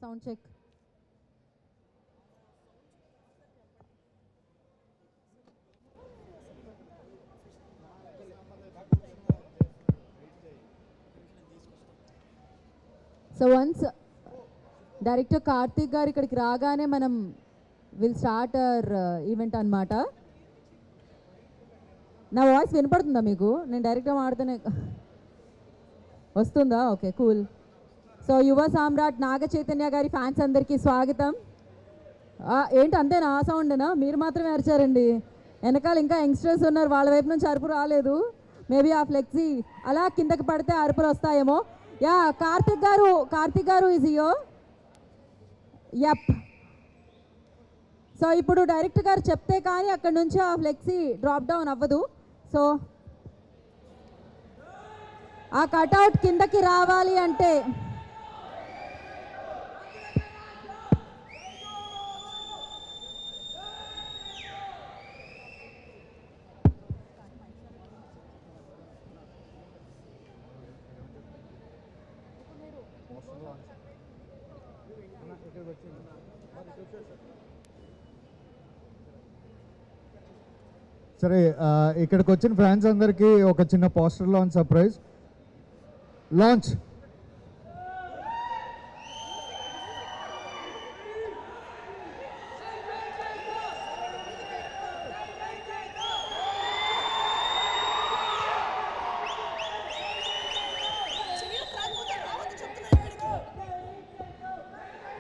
Sound check. So once director Karthik garu ఇక్కడికి రాగానే మనం విల్ స్టార్ట్ అవర్ ఈవెంట్ అనమాట. నా వాయిస్ వినపడుతుందా మీకు? నేను డైరెక్ట్గా మాడుతూనే వస్తుందా? Okay, cool. సో యువ సామ్రాట్ నాగ చైతన్య గారి ఫ్యాన్స్ అందరికీ స్వాగతం. ఏంటి అంతేనా? ఆ సౌండేనా? మీరు మాత్రమే అరిచారండి. వెనకాల ఇంకా యంగ్స్టర్స్ ఉన్నారు, వాళ్ళ వైపు నుంచి అరుపు రాలేదు. మేబీ ఆ ఫ్లెక్సీ అలా కిందకి పడితే అరుపులు వస్తాయేమో. యా, కార్తిక్ గారు ఈజ్ యో. యప్. సో ఇప్పుడు డైరెక్టర్ గారు చెప్తే కానీ అక్కడ నుంచి ఆ ఫ్లెక్సీ డ్రాప్ డౌన్ అవ్వదు. సో ఆ కట్అవుట్ కిందకి రావాలి అంటే సరే, ఇక్కడికి వచ్చిన ఫ్యాన్స్ అందరికీ ఒక చిన్న poster launch surprise. Launch.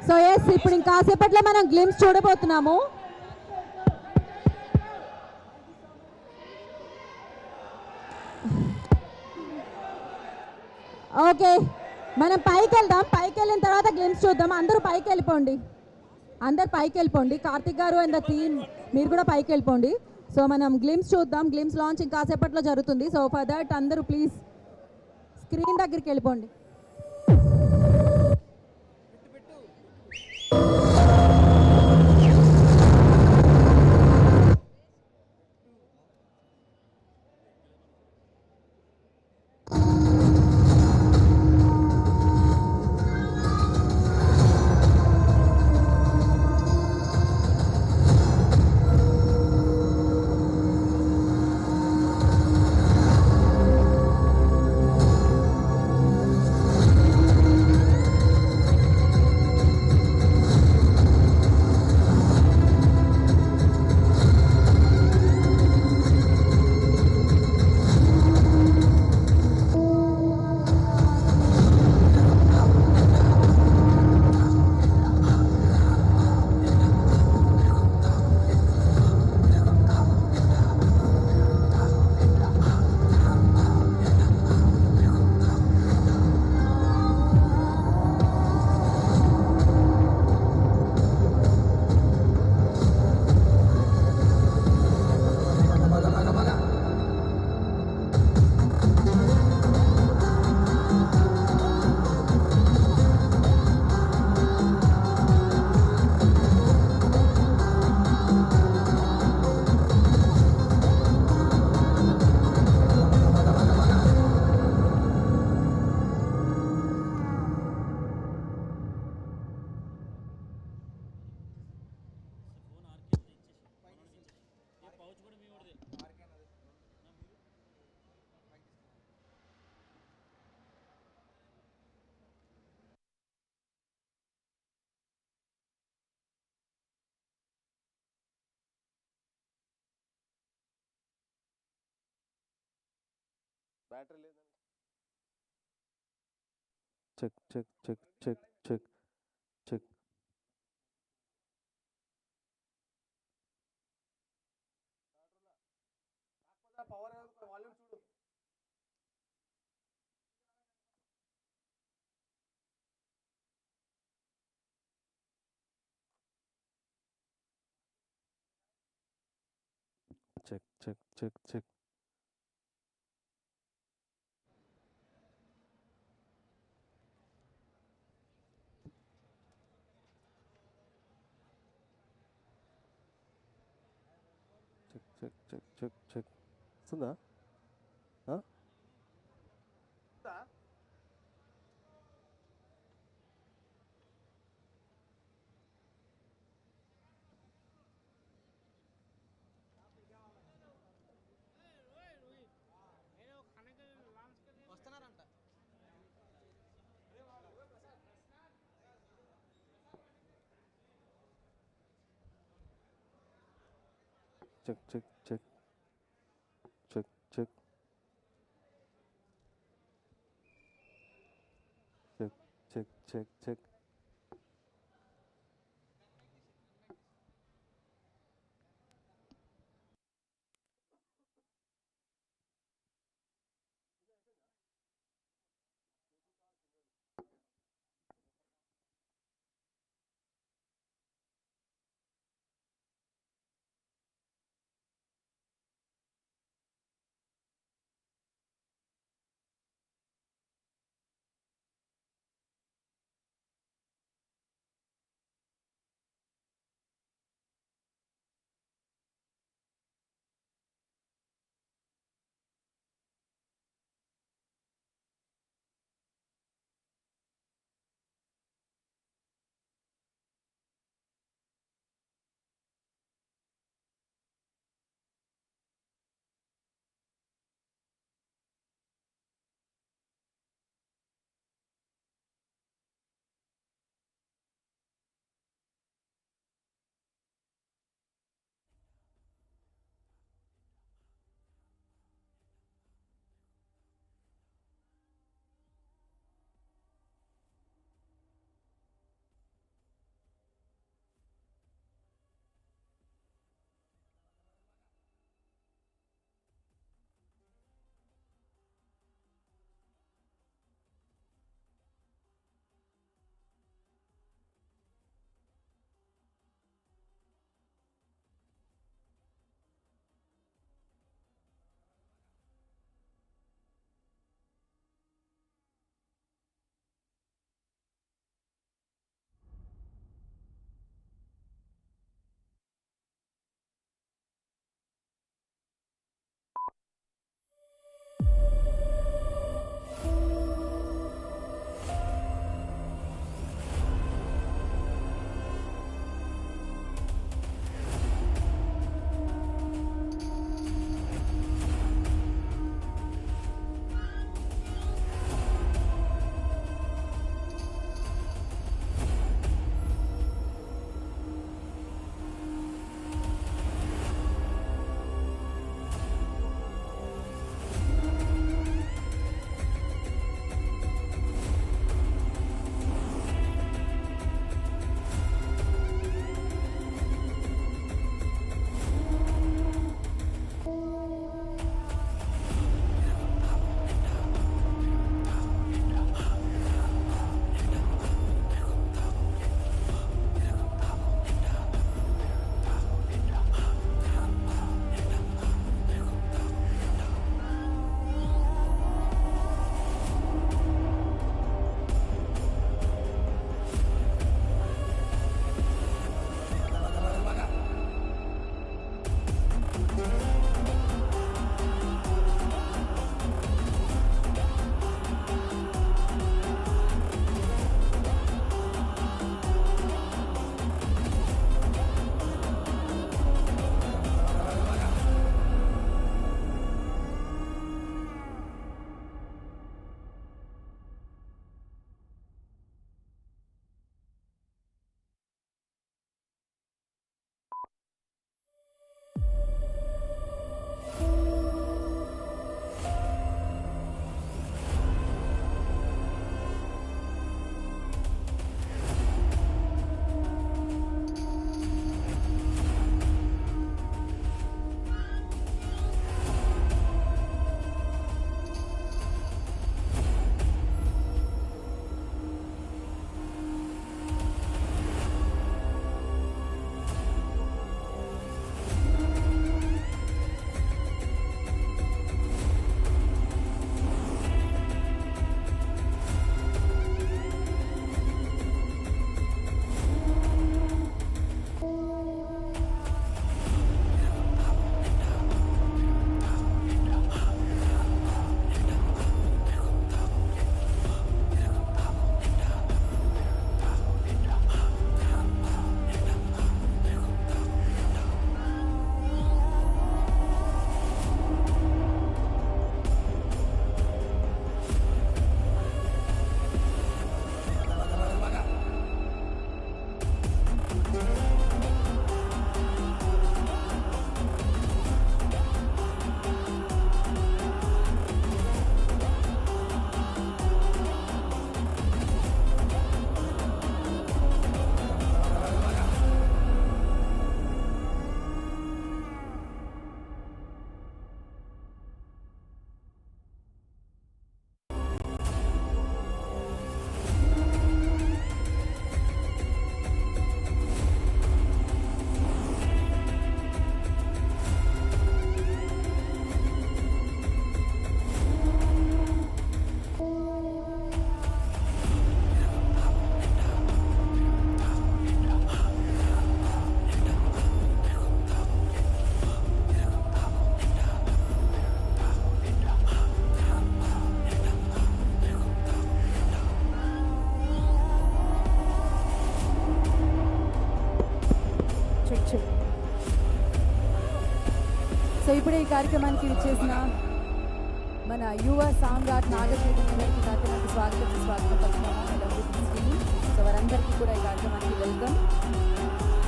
So yes, ఇప్పుడు ఇంకాసేపట్లో మనం గ్లిమ్స్ చూడబోతున్నాము. ఓకే, మనం పైకి వెళ్దాం. పైకి వెళ్ళిన తర్వాత గ్లిమ్స్ చూద్దాం. అందరూ పైకి వెళ్ళిపోండి, కార్తిక్ గారు అండ్ ద టీమ్ మీరు కూడా పైకి వెళ్ళిపోండి. సో మనం గ్లిమ్స్ చూద్దాం. గ్లిమ్స్ లాంచ్ ఇంకాసేపట్లో జరుగుతుంది. సో ఫర్ దట్ అందరూ ప్లీజ్ స్క్రీన్ దగ్గరికి వెళ్ళిపోండి. బ్యాటరీ లేదని check check check check check check. Power volume చూడు. Check check check check. Check check check check check. వస్తుందా? check, check, check, check, check, check, check, check, check. So ఇప్పుడే ఈ కార్యక్రమానికి విచ్చేసిన మన యువ సామ్రాట్ నాగ చైతన్య గారికి కార్యక్రమానికి స్వాగతం పలుకుతున్నాము. సో వారందరికీ కూడా ఈ కార్యక్రమానికి వెల్కమ్.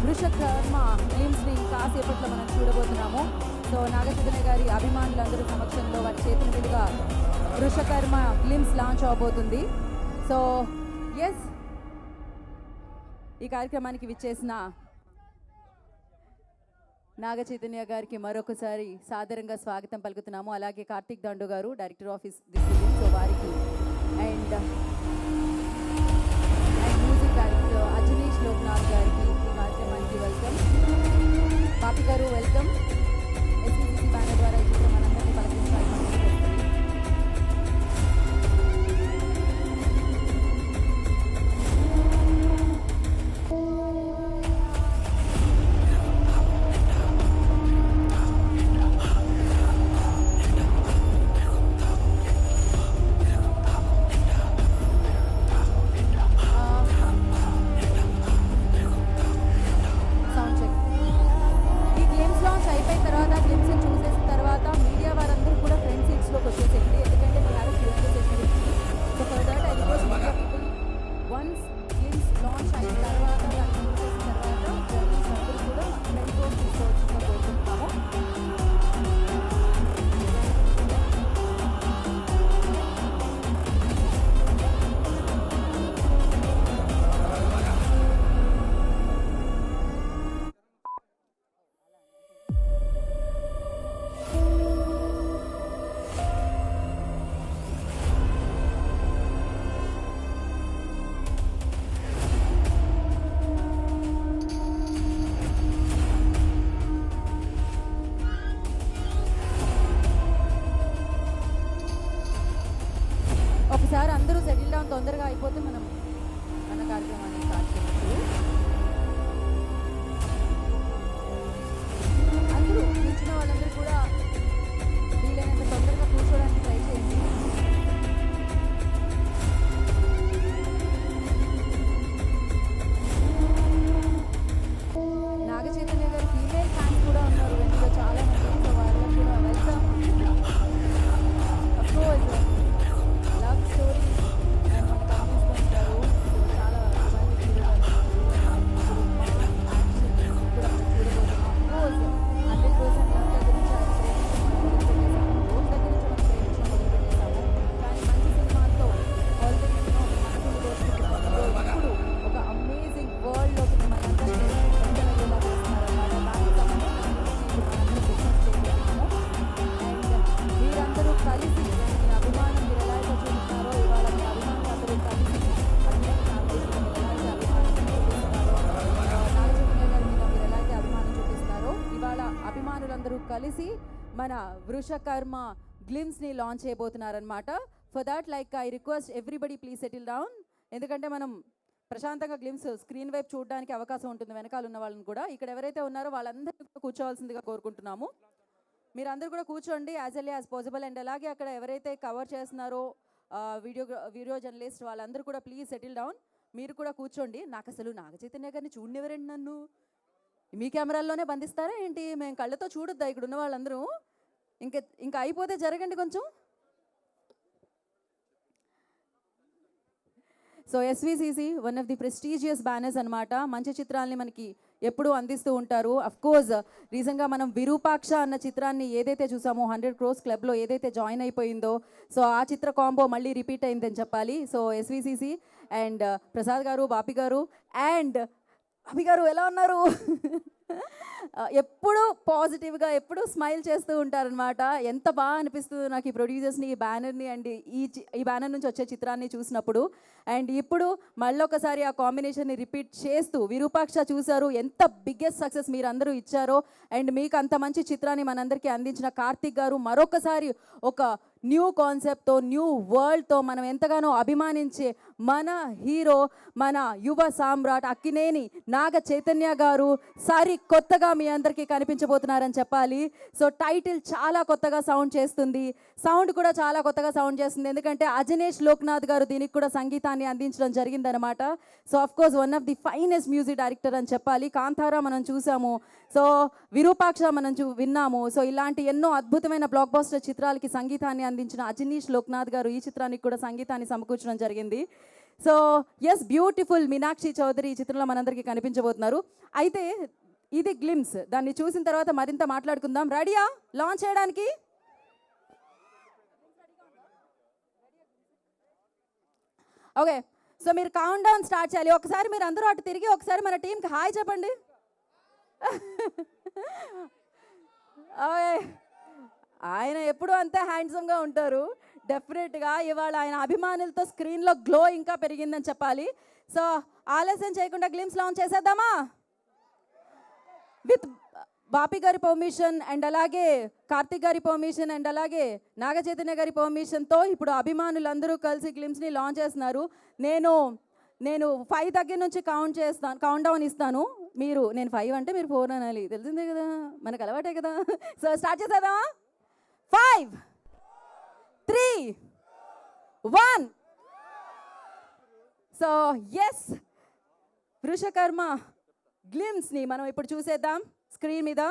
వృషకర్మ ఫిలిమ్స్ని కాసేపట్లో మనం చూడబోతున్నాము. సో నాగ చైతన్య గారి అభిమానులందరూ సమక్షంలో వారి చేతుల మీదుగా వృషకర్మ ఫిలిమ్స్ లాంచ్ అవబోతుంది. సో ఎస్, ఈ కార్యక్రమానికి విచ్చేసిన నాగ చైతన్య గారికి మరొకసారి సాదరంగా స్వాగతం పలుకుతున్నాము. అలాగే Karthik Dandu garu, director of this film, so వారికి and music director Ajaneesh Loknath గారికి ఈ కార్యక్రమానికి వెల్కమ్. పాపి గారు వెల్కమ్. ఎస్విసిసి బ్యానర్ ద్వారా ఈ చిత్రం మనందరినీ పలకరించడానికి ఒకసారి అందరూ సెటిల్ డౌన్ తొందరగా అయిపోతే మనం మన కార్యక్రమాన్ని స్టార్ట్ చేయొచ్చు. అందరూ కూర్చున్న వాళ్ళందరూ కూడా వీలైనంత తొందరగా కూర్చోడానికి ట్రై చేయండి. నాగ చైతన్య గారి ఫీమేల్ ఫ్యాన్స్ కూడా ఉన్నారు వెనుక చాలా మంది. సో వాళ్ళకి కూడా welcome. Of course love story మనకు అందిస్తుంటారు. చాలా రొమాంటిక్ యాక్షన్ కూడా మనం చూడబోతున్నాం. అఫ్ కోర్స్ 100% లవ్ దగ్గర నుంచి ఆయన ప్రేమించడం మొదలుపెట్టేసాము. రోజు దగ్గర నుంచి మనం ప్రేమించడం మొదలుపెట్టేసాము. కానీ మంచి సినిమాతో ఆల్రెడీ మనసులు దోచుకుంటున్నాము. ఇప్పుడు ఒక అమేజింగ్ వరల్డ్లోకి మిమ్మల్ని అందరినీ ఎంతలా వేస్తున్నారన్నమాట. దానికి సంబంధించిన మనందరం బిజినెస్ చేయబోతున్నాము. అండ్ మీరందరూ కలిసి మీ అభిమానం మీరు ఎలా అయితే చూపుతున్నారో, ఇవాళ మీ అభిమానులు అందరూ కలిసి అభిమానం మీరు ఎలా అయితే అభిమానం చూపిస్తున్నారో, ఇవాళ అభిమానులందరూ కలిసి మన వృషకర్మ గ్లిమ్స్ని లాంచ్ చేయబోతున్నారనమాట. For that I request everybody please settle down. ఎందుకంటే మనం ప్రశాంతంగా గ్లిమ్స్ స్క్రీన్ వైపు చూడడానికి అవకాశం ఉంటుంది వెనకాల ఉన్న వాళ్ళని కూడా. ఇక్కడ ఎవరైతే ఉన్నారో వాళ్ళందరూ కూర్చోవాల్సిందిగా కోరుకుంటున్నాము. మీరందరూ కూడా కూర్చోండి as early as possible. And అలాగే అక్కడ ఎవరైతే కవర్ చేస్తున్నారో వీడియో జర్నలిస్ట్ వాళ్ళందరూ కూడా ప్లీజ్ సెటిల్ డౌన్. మీరు కూడా కూర్చోండి. నాకు అసలు నాగ చైతన్య గారిని చూడనివ్వరండి. నన్ను మీ కెమెరాల్లోనే బంధిస్తారా ఏంటి? మేము కళ్ళతో చూడొద్దా ఇక్కడ ఉన్న వాళ్ళందరూ? ఇంకా అయిపోతే జరగండి కొంచెం. So SVCC one of the prestigious banners అనమాట. మంచి చిత్రాలని మనకి ఎప్పుడూ అందిస్తూ ఉంటారు. అఫ్ కోర్స్ రీసెంట్గా మనం విరూపాక్ష అన్న చిత్రాన్ని ఏదైతే చూసామో 100 crores క్లబ్లో ఏదైతే జాయిన్ అయిపోయిందో, సో ఆ చిత్ర కాంబో మళ్ళీ రిపీట్ అయిందని చెప్పాలి. సో ఎస్విసిసి అండ్ ప్రసాద్ గారు, బాపి గారు అండ్ అభి గారు ఎలా ఉన్నారు? ఎప్పుడూ పాజిటివ్గా ఎప్పుడూ స్మైల్ చేస్తూ ఉంటారనమాట. ఎంత బాగా అనిపిస్తుంది నాకు ఈ ప్రొడ్యూసర్స్ని, ఈ బ్యానర్ని అండ్ ఈ బ్యానర్ నుంచి వచ్చే చిత్రాన్ని చూసినప్పుడు. అండ్ ఇప్పుడు మళ్ళొకసారి ఆ కాంబినేషన్ని రిపీట్ చేస్తూ విరూపాక్ష చూశారు, ఎంత బిగ్గెస్ట్ సక్సెస్ మీరు అందరూ ఇచ్చారో. అండ్ మీకు అంత మంచి చిత్రాన్ని మనందరికీ అందించిన కార్తిక్ గారు మరొకసారి ఒక న్యూ కాన్సెప్ట్తో, న్యూ వరల్డ్తో మనం ఎంతగానో అభిమానించే మన హీరో, మన యువ సామ్రాట్ అక్కినేని నాగ చైతన్య గారు కొత్తగా మీ అందరికీ కనిపించబోతున్నారని చెప్పాలి. సో టైటిల్ చాలా కొత్తగా సౌండ్ చేస్తుంది, సౌండ్ కూడా చాలా కొత్తగా సౌండ్ చేస్తుంది, ఎందుకంటే అజనేష్ లోక్నాథ్ గారు దీనికి కూడా సంగీతాన్ని అందించడం జరిగిందనమాట. So of course one of the finest music director అని చెప్పాలి. కాంతారా మనం చూసాము, సో విరూపాక్ష మనం విన్నాము. సో ఇలాంటి ఎన్నో అద్భుతమైన బ్లాక్ బస్టర్ చిత్రాలకి సంగీతాన్ని అందించిన అజనీష్ లోక్నాథ్ గారు ఈ చిత్రానికి కూడా సంగీతాన్ని సమకూర్చడం జరిగింది. So yes, beautiful Meenakshi Chaudhary ఈ చిత్రంలో మనందరికీ కనిపించబోతున్నారు. అయితే ఇది గ్లిమ్స్, దాన్ని చూసిన తర్వాత మరింత మాట్లాడుకుందాం. రెడీయా లాంచ్ చేయడానికి? ఓకే, సో మీరు కౌంట్ డౌన్ స్టార్ట్ చేయాలి. ఒకసారి మీరు అందరూ అటు తిరిగి ఒకసారి మన టీంకి హాయ్ చెప్పండి. ఆయన ఎప్పుడూ అంతే హ్యాండ్సమ్గా ఉంటారు. డెఫినెట్గా ఇవాళ ఆయన అభిమానులతో స్క్రీన్లో గ్లో ఇంకా పెరిగిందని చెప్పాలి. సో ఆలస్యం చేయకుండా గ్లిమ్స్ లాంచ్ చేసేద్దామా? విత్ బాపి గారి పర్మిషన్ అండ్ అలాగే కార్తిక్ గారి పర్మిషన్ అండ్ అలాగే నాగ చైతన్య గారి పర్మిషన్తో ఇప్పుడు అభిమానులందరూ కలిసి గ్లిమ్స్ని లాంచ్ చేస్తున్నారు. నేను 5 దగ్గర నుంచి కౌంట్ డౌన్ ఇస్తాను. నేను 5 అంటే మీరు 4 అనాలి, తెలిసిందే కదా, మనకు అలవాటే కదా. సో స్టార్ట్ చేసేద్దామా? 5, 3, 1. సో ఎస్, వృషకర్మ గ్లిమ్స్ని మనం ఇప్పుడు చూసేద్దాం స్క్రీన్ మీద.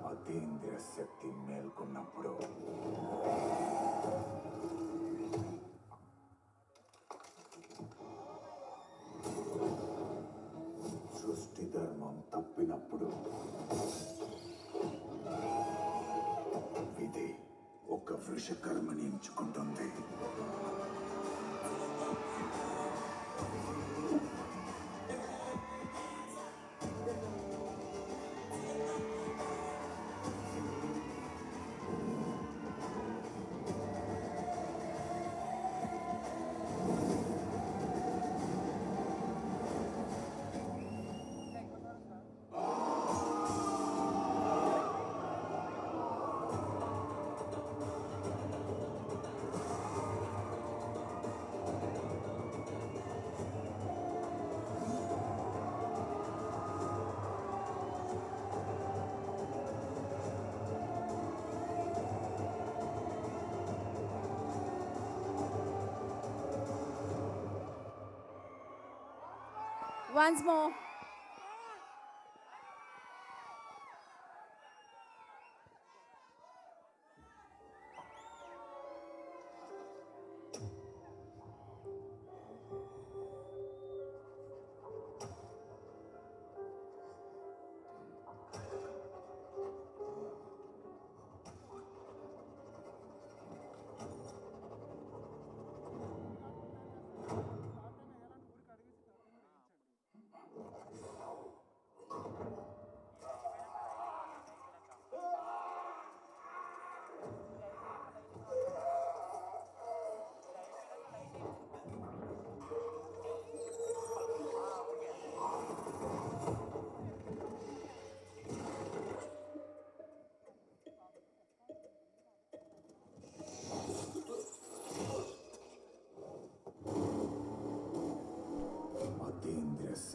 అతీంద్రియ శక్తి మేల్కొన్నప్పుడు సృష్టి ధర్మం తప్పినప్పుడు విధి ఒక వృషకర్మని ఎంచుకుంటుంది. Once more.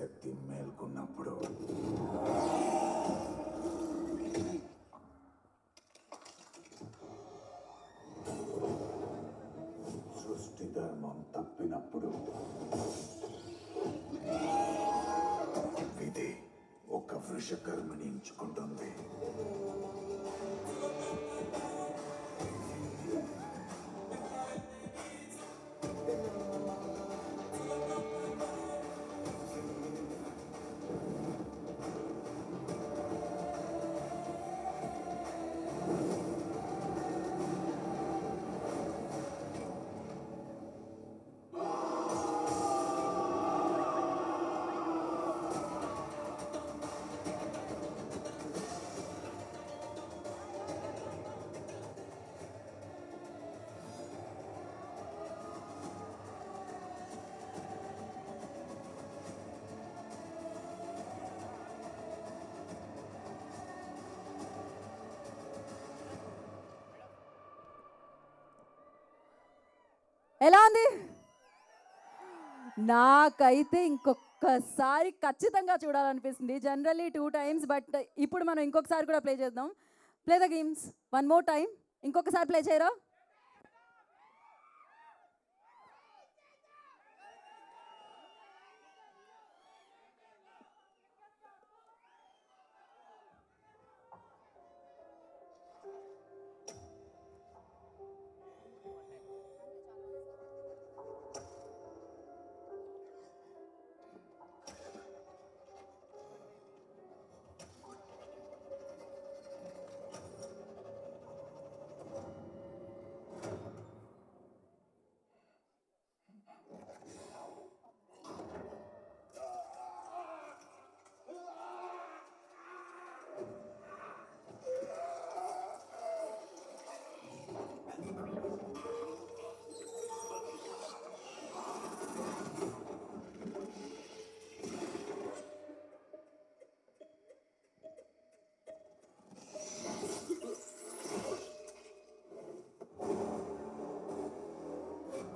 శక్తి మేల్కొన్నప్పుడు సృష్టి ధర్మం తప్పినప్పుడు విధి ఒక వృషకర్మని ఎంచుకుంటుంది. ఎలా ఉంది? నాకైతే ఇంకొకసారి ఖచ్చితంగా చూడాలనిపిస్తుంది. జనరల్లీ 2 times, బట్ ఇప్పుడు మనం ఇంకొకసారి కూడా ప్లే చేద్దాం. Play the games 1 more time. ఇంకొకసారి ప్లే చేయరా?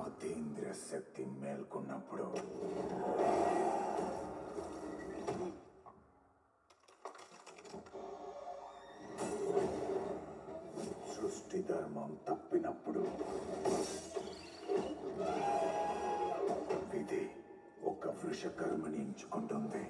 అతీంద్రియ శక్తి మేల్కొన్నప్పుడు సృష్టి ధర్మం తప్పినప్పుడు విధి ఒక వృషకర్మని ఎంచుకుంటుంది.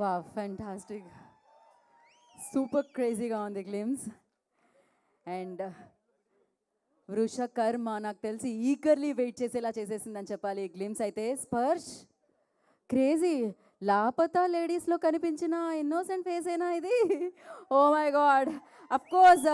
వావ్, ఫ్యాంటాస్టిక్, సూపర్ క్రేజీగా ఉంది గ్లిమ్స్. అండ్ వృషకర్మ నాకు తెలిసి ఈగర్లీ వెయిట్ చేసేలా చేసేసిందని చెప్పాలి. గ్లిమ్స్ అయితే స్పర్శ్ క్రేజీ. లాపతా లేడీస్లో కనిపించిన ఇన్నోసెంట్ ఫేస్ ఏనా ఇది? Oh my god. Of course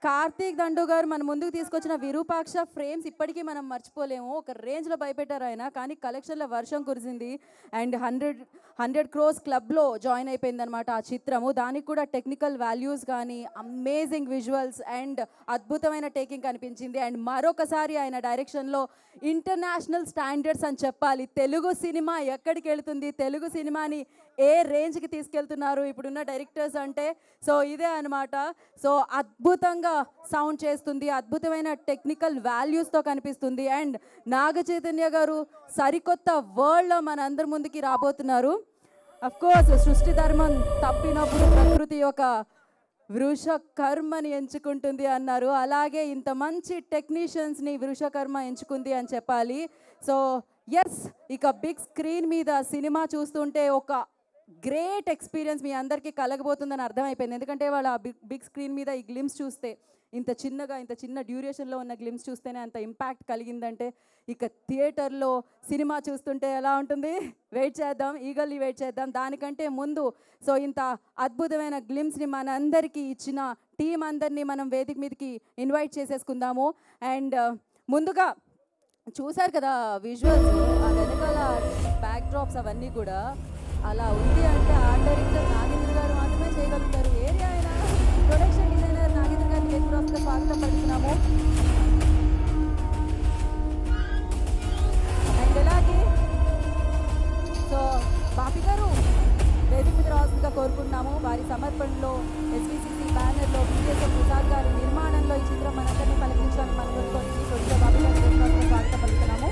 Karthik Dandu garu మన ముందుకు తీసుకొచ్చిన విరూపాక్ష ఫ్రేమ్స్ ఇప్పటికీ మనం మర్చిపోలేము. ఒక రేంజ్లో భయపెట్టారు ఆయన, కానీ కలెక్షన్లో వర్షం కురిసింది. అండ్ 100 crores క్లబ్లో జాయిన్ అయిపోయింది అనమాట ఆ చిత్రము. దానికి కూడా టెక్నికల్ వాల్యూస్ కానీ అమేజింగ్ విజువల్స్ అండ్ అద్భుతమైన టేకింగ్ కనిపించింది. అండ్ మరొకసారి ఆయన డైరెక్షన్లో ఇంటర్నేషనల్ స్టాండర్డ్స్ అని చెప్పాలి. తెలుగు సినిమా ఎక్కడికి వెళుతుంది, తెలుగు సినిమాని ఏ రేంజ్కి తీసుకెళ్తున్నారు ఇప్పుడున్న డైరెక్టర్స్ అంటే. సో ఇదే అనమాట. సో అద్భుతంగా సౌండ్ చేస్తుంది, అద్భుతమైన టెక్నికల్ వాల్యూస్తో కనిపిస్తుంది. అండ్ నాగ చైతన్య గారు సరికొత్త వరల్డ్లో మన అందరి ముందుకి రాబోతున్నారు. అఫ్ కోర్స్ సృష్టి ధర్మం తప్పినప్పుడు ప్రకృతి ఒక వృషకర్మని ఎంచుకుంటుంది అన్నారు. అలాగే ఇంత మంచి టెక్నీషియన్స్ని వృషకర్మ ఎంచుకుంది అని చెప్పాలి. సో ఎస్, ఇక బిగ్ స్క్రీన్ మీద సినిమా చూస్తుంటే ఒక గ్రేట్ ఎక్స్పీరియన్స్ మీ అందరికీ కలగబోతుందని అర్థమైపోయింది. ఎందుకంటే వాళ్ళ బిగ్ స్క్రీన్ మీద ఈ గ్లిమ్స్ చూస్తే, ఇంత చిన్న డ్యూరేషన్లో ఉన్న గ్లిమ్స్ చూస్తేనే అంత ఇంపాక్ట్ కలిగిందంటే, ఇక థియేటర్లో సినిమా చూస్తుంటే ఎలా ఉంటుంది? వెయిట్ చేద్దాం, ఈగల్లీ వెయిట్ చేద్దాం. దానికంటే ముందు సో ఇంత అద్భుతమైన గ్లిమ్స్ని మనందరికీ ఇచ్చిన టీం అందరినీ మనం వేదిక మీదకి ఇన్వైట్ చేసేసుకుందాము. అండ్ ముందుగా చూశారు కదా విజువల్స్, ఆ వెనకాల బ్యాక్ డ్రాప్స్ అవన్నీ కూడా అలా ఉంది అంటే ఆర్ట్ డైరెక్టర్ నాగేంద్ర గారు మాత్రమే చేయగలుగుతారు. ఏరియా అయినా ప్రొడక్షన్ డిజైనర్ నాగేంద్ర గారిని వేదికగా స్వాగతం పలుకుతున్నాము. అండ్ అలాగే సో బాపి గారు వేదిక మీద రావాల్సిందిగా కోరుకుంటున్నాము. వారి సమర్పణలో ఎస్విసిసి బ్యానర్లో బీజేపీ ప్రసాద్ గారి నిర్మాణంలో ఈ చిత్రం మనందరినీ పలికించడానికి మన ముందుకు వచ్చింది. ప్రొడ్యూసర్ బాపి గారిని వేదికగా స్వాగతం పలుకుతున్నాము.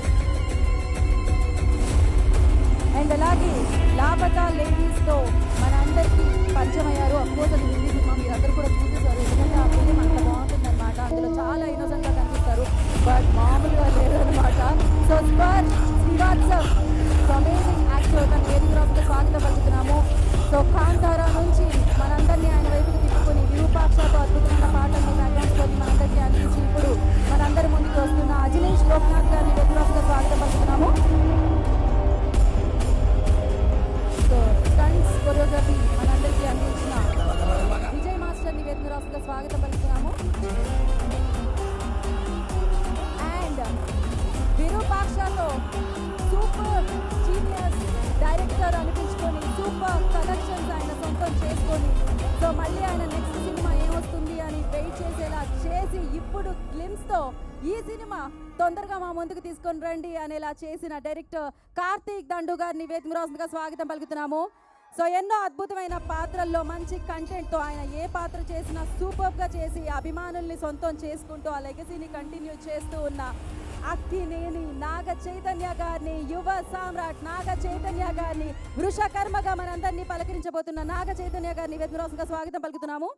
అండ్ అలాగే లాపతా లేడీస్తో మన అందరికీ పరిచయం అయ్యారు. అఫ్కోర్స్ అది హిందీ సినిమా, మీరందరూ కూడా చూసేసారు. ఎందుకంటే ఆ ఫిలిం అంత బాగుంటుంది అనమాట. అందులో చాలా ఇన్నోసెంట్గా కనిపిస్తారు, బట్ మామూలుగా లేదు అనమాట. So spur Srivastav amazing actor తన వేదికగా స్వాగతం పలుకుతున్నాము. సో కాంతారా నుంచి మనందరినీ ఆయన వైపుకి తిప్పుకొని విరూపాక్షతో అద్భుతమైన పాటల్ని బ్యాక్గ్రౌండ్స్లోకి మనందరికీ అందించి ఇప్పుడు మనందరి ముందుకు వస్తున్న అజినేష్ లోక్నాథ్ గారిని వేదికగా స్వాగతం పలుకుతున్నాము. సో స్టంట్స్ కొరియోగ్రఫీ మనందరికీ అందించిన విజయ్ మాస్టర్ని వేదికగా స్వాగతం పలుకుతున్నాము. అండ్ విరూపాక్షతో సూపర్ జీనియస్ డైరెక్టర్ అనిపించుకొని సూపర్ కలెక్షన్స్ ఆయన సొంతం చేసుకొని సో మళ్ళీ ఆయన నెక్స్ట్ సినిమా ఏమొస్తుంది అని వెయిట్ చేసేలా చేసి ఇప్పుడు గ్లిమ్స్తో ఈ సినిమా తొందరగా మా ముందుకు తీసుకొని రండి అనేలా చేసిన డైరెక్టర్ కార్తీక్ దండు గారిని వేదికగా స్వాగతం పలుకుతున్నాము. సో ఎన్నో అద్భుతమైన పాత్రల్లో మంచి కంటెంట్తో ఆయన ఏ పాత్ర చేసినా సూపర్గా చేసి అభిమానుల్ని సొంతం చేసుకుంటూ ఆ లెగసీని కంటిన్యూ చేస్తూ ఉన్న అక్కినేని నాగ చైతన్య గారిని, యువ సామ్రాట్ నాగ చైతన్య గారిని, వృషకర్మగా మనందరినీ పలకరించబోతున్న నాగ చైతన్య గారిని వేదికగా స్వాగతం పలుకుతున్నాము.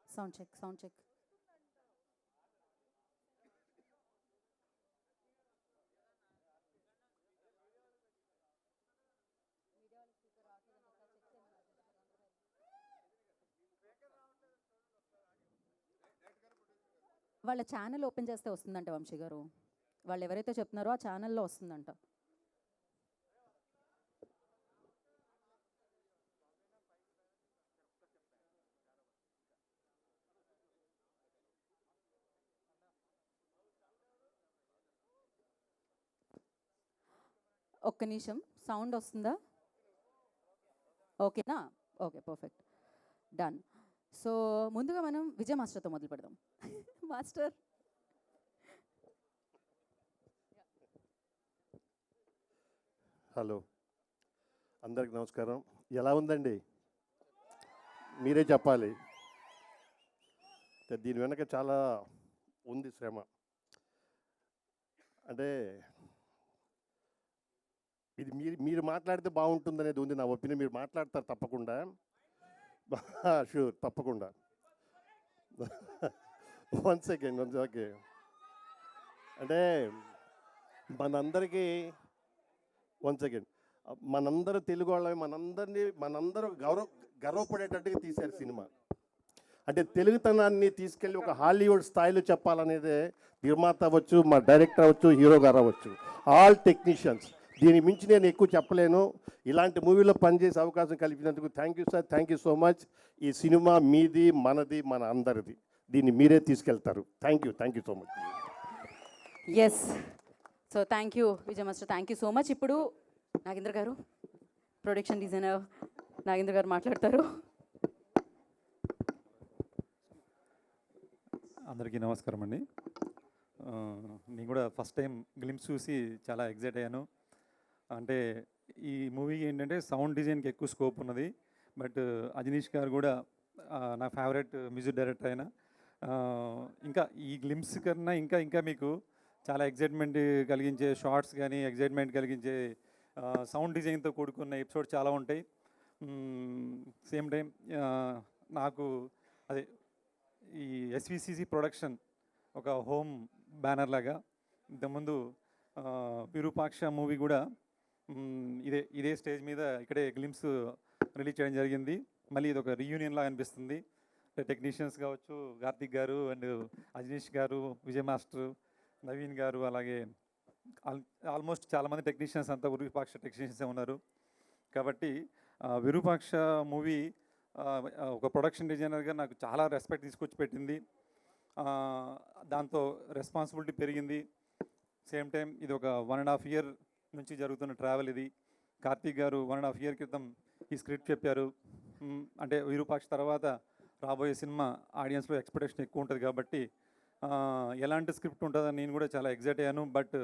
Sound check. వాళ్ళ ఛానల్ ఓపెన్ చేస్తే వస్తుందంట వంశీ గారు. వాళ్ళు ఎవరైతే చెప్తున్నారో ఆ ఛానల్లో వస్తుందంట. ఒక్క నిమిషం, సౌండ్ వస్తుందా? ఓకేనా? Okay, perfect, done. సో ముందుగా మనం విజయ్ మాస్టర్తో మొదలు పెడదాం. మాస్టర్. హలో, అందరికి నమస్కారం. ఎలా ఉందండి? మీరే చెప్పాలి. దీని వెనక చాలా ఉంది శ్రమ. అంటే ఇది మీరు మాట్లాడితే బాగుంటుంది అనేది ఉంది నా ఒపీనియన్. మీరు మాట్లాడతారు తప్పకుండా. షూర్, తప్పకుండా. 1 సెకండ్ ఓకే. అంటే మనందరికీ 1 సెకండ్, మనందరూ తెలుగు వాళ్ళమే, మనందరూ గర్వపడేటట్టుగా తీశారు సినిమా. అంటే తెలుగుతనాన్ని తీసుకెళ్ళి ఒక హాలీవుడ్ స్థాయిలో చెప్పాలనేదే నిర్మాత అవ్వచ్చు, మా డైరెక్టర్ అవ్వచ్చు, హీరో గారు అవ్వచ్చు, ఆల్ టెక్నీషియన్స్. దీని మించి నేను ఎక్కువ చెప్పలేను. ఇలాంటి మూవీలో పనిచేసే అవకాశం కల్పించినందుకు thank you sir, thank you so much. ఈ సినిమా మీది, మనది, మన అందరిది. దీన్ని మీరే తీసుకెళ్తారు. Thank you so much. Yes, so thank you Vijay master, thank you so much. ఇప్పుడు నాగేంద్ర గారు, ప్రొడక్షన్ డిజైనర్ నాగేంద్ర గారు మాట్లాడతారు. అందరికీ నమస్కారం అండి. నేను కూడా ఫస్ట్ టైం గ్లిమ్స్ చూసి చాలా ఎగ్జైట్ అయ్యాను. అంటే ఈ మూవీకి ఏంటంటే సౌండ్ డిజైన్కి ఎక్కువ స్కోప్ ఉన్నది. బట్ అజనీష్ గారు కూడా నా ఫేవరెట్ మ్యూజిక్ డైరెక్టర్ అయినా ఇంకా ఈ గ్లిమ్స్ కన్నా ఇంకా మీకు చాలా ఎగ్జైట్మెంట్ కలిగించే షార్ట్స్ కానీ, ఎగ్జైట్మెంట్ కలిగించే సౌండ్ డిజైన్తో కూడుకున్న ఎపిసోడ్ చాలా ఉంటాయి. సేమ్ టైం నాకు అదే ఈ ఎస్విసిసి ప్రొడక్షన్ ఒక హోమ్ బ్యానర్ లాగా. ఇంతకుముందు విరూపాక్ష మూవీ కూడా ఇదే స్టేజ్ మీద ఇక్కడే గ్లిమ్స్ రిలీజ్ చేయడం జరిగింది. మళ్ళీ ఇది ఒక రీయూనియన్ లాగా అనిపిస్తుంది. టెక్నీషియన్స్ కావచ్చు, కార్తిక్ గారు అండ్ అజనీష్ గారు, విజయ్ మాస్టర్, నవీన్ గారు, అలాగే ఆల్మోస్ట్ చాలామంది టెక్నీషియన్స్ అంతా విరూపాక్ష టెక్నీషియన్సే ఉన్నారు. కాబట్టి విరూపాక్ష మూవీ ఒక ప్రొడక్షన్ డిజైనర్గా నాకు చాలా రెస్పెక్ట్ తీసుకొచ్చి పెట్టింది. దాంతో రెస్పాన్సిబిలిటీ పెరిగింది. సేమ్ టైం ఇది ఒక 1.5 ఇయర్ నుంచి జరుగుతున్న ట్రావెల్ ఇది. కార్తీక్ గారు 1.5 ఇయర్ క్రితం ఈ స్క్రిప్ట్ చెప్పారు. అంటే విరూపాక్ష తర్వాత రాబోయే సినిమా ఆడియన్స్లో ఎక్స్పెక్టేషన్ ఎక్కువ ఉంటుంది కాబట్టి ఎలాంటి స్క్రిప్ట్ ఉంటుందని నేను కూడా చాలా ఎగ్జైట్ అయ్యాను. బట్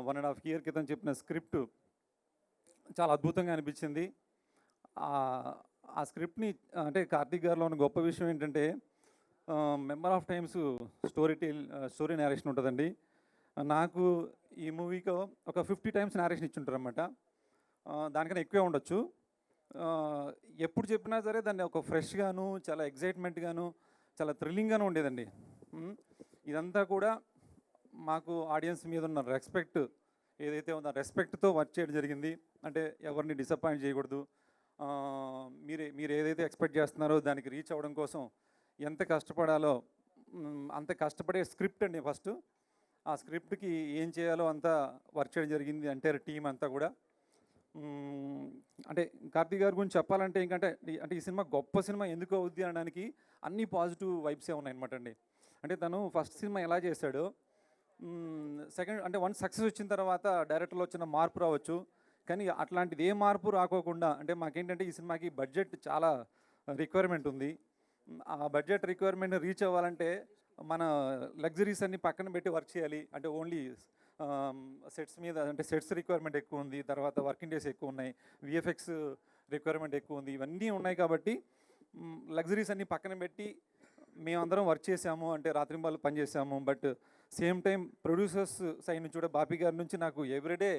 1.5 ఇయర్ క్రితం చెప్పిన స్క్రిప్ట్ చాలా అద్భుతంగా అనిపించింది. ఆ స్క్రిప్ట్ని అంటే కార్తీక్ గారిలో ఉన్న గొప్ప విషయం ఏంటంటే member of times story narration ఉంటుందండి. నాకు ఈ మూవీకి ఒక 50 టైమ్స్ నేరేషన్ ఇచ్చుంటారు అన్నమాట. దానికన్నా ఎక్కువే ఉండొచ్చు. ఎప్పుడు చెప్పినా సరే దాన్ని ఒక ఫ్రెష్గాను, చాలా ఎగ్జైట్మెంట్గాను, చాలా థ్రిల్లింగ్గాను ఉండేదండి. ఇదంతా కూడా మాకు ఆడియన్స్ మీద ఉన్న రెస్పెక్ట్ ఏదైతే ఉందో రెస్పెక్ట్తో వర్క్ చేయడం జరిగింది. అంటే ఎవరిని డిసప్పాయింట్ చేయకూడదు. మీరు ఏదైతే ఎక్స్పెక్ట్ చేస్తున్నారో దానికి రీచ్ అవ్వడం కోసం ఎంత కష్టపడాలో అంత కష్టపడే స్క్రిప్ట్ అండి. ఫస్ట్ ఆ స్క్రిప్ట్కి ఏం చేయాలో అంతా వర్క్ చేయడం జరిగింది. అంటే టీం అంతా కూడా. అంటే కార్తీక్ గారి గురించి చెప్పాలంటే ఏంటంటే అంటే ఈ సినిమా గొప్ప సినిమా ఎందుకు అవుద్ది అనడానికి అన్ని పాజిటివ్ వైబ్సే ఉన్నాయన్నమాట అండి. అంటే తను ఫస్ట్ సినిమా ఎలా చేశాడో సెకండ్ అంటే వన్ సక్సెస్ వచ్చిన తర్వాత డైరెక్టర్లో వచ్చిన మార్పు రావచ్చు, కానీ అట్లాంటిది ఏ మార్పు రాకోకుండా అంటే మాకేంటంటే ఈ సినిమాకి బడ్జెట్ చాలా రిక్వైర్మెంట్ ఉంది. ఆ బడ్జెట్ రిక్వైర్మెంట్ రీచ్ అవ్వాలంటే మన లగ్జరీస్ అన్ని పక్కన పెట్టి వర్క్ చేయాలి. అంటే ఓన్లీ సెట్స్ మీద అంటే సెట్స్ రిక్వైర్మెంట్ ఎక్కువ ఉంది, తర్వాత వర్కింగ్ డేస్ ఎక్కువ ఉన్నాయి, విఎఫ్ఎక్స్ రిక్వైర్మెంట్ ఎక్కువ ఉంది, ఇవన్నీ ఉన్నాయి. కాబట్టి లగ్జరీస్ అన్ని పక్కన పెట్టి మేమందరం వర్క్ చేసాము, అంటే రాత్రింబాలు పనిచేసాము. But same time producers side నుంచి కూడా బాపీ గారి నుంచి నాకు ఎవ్రీడే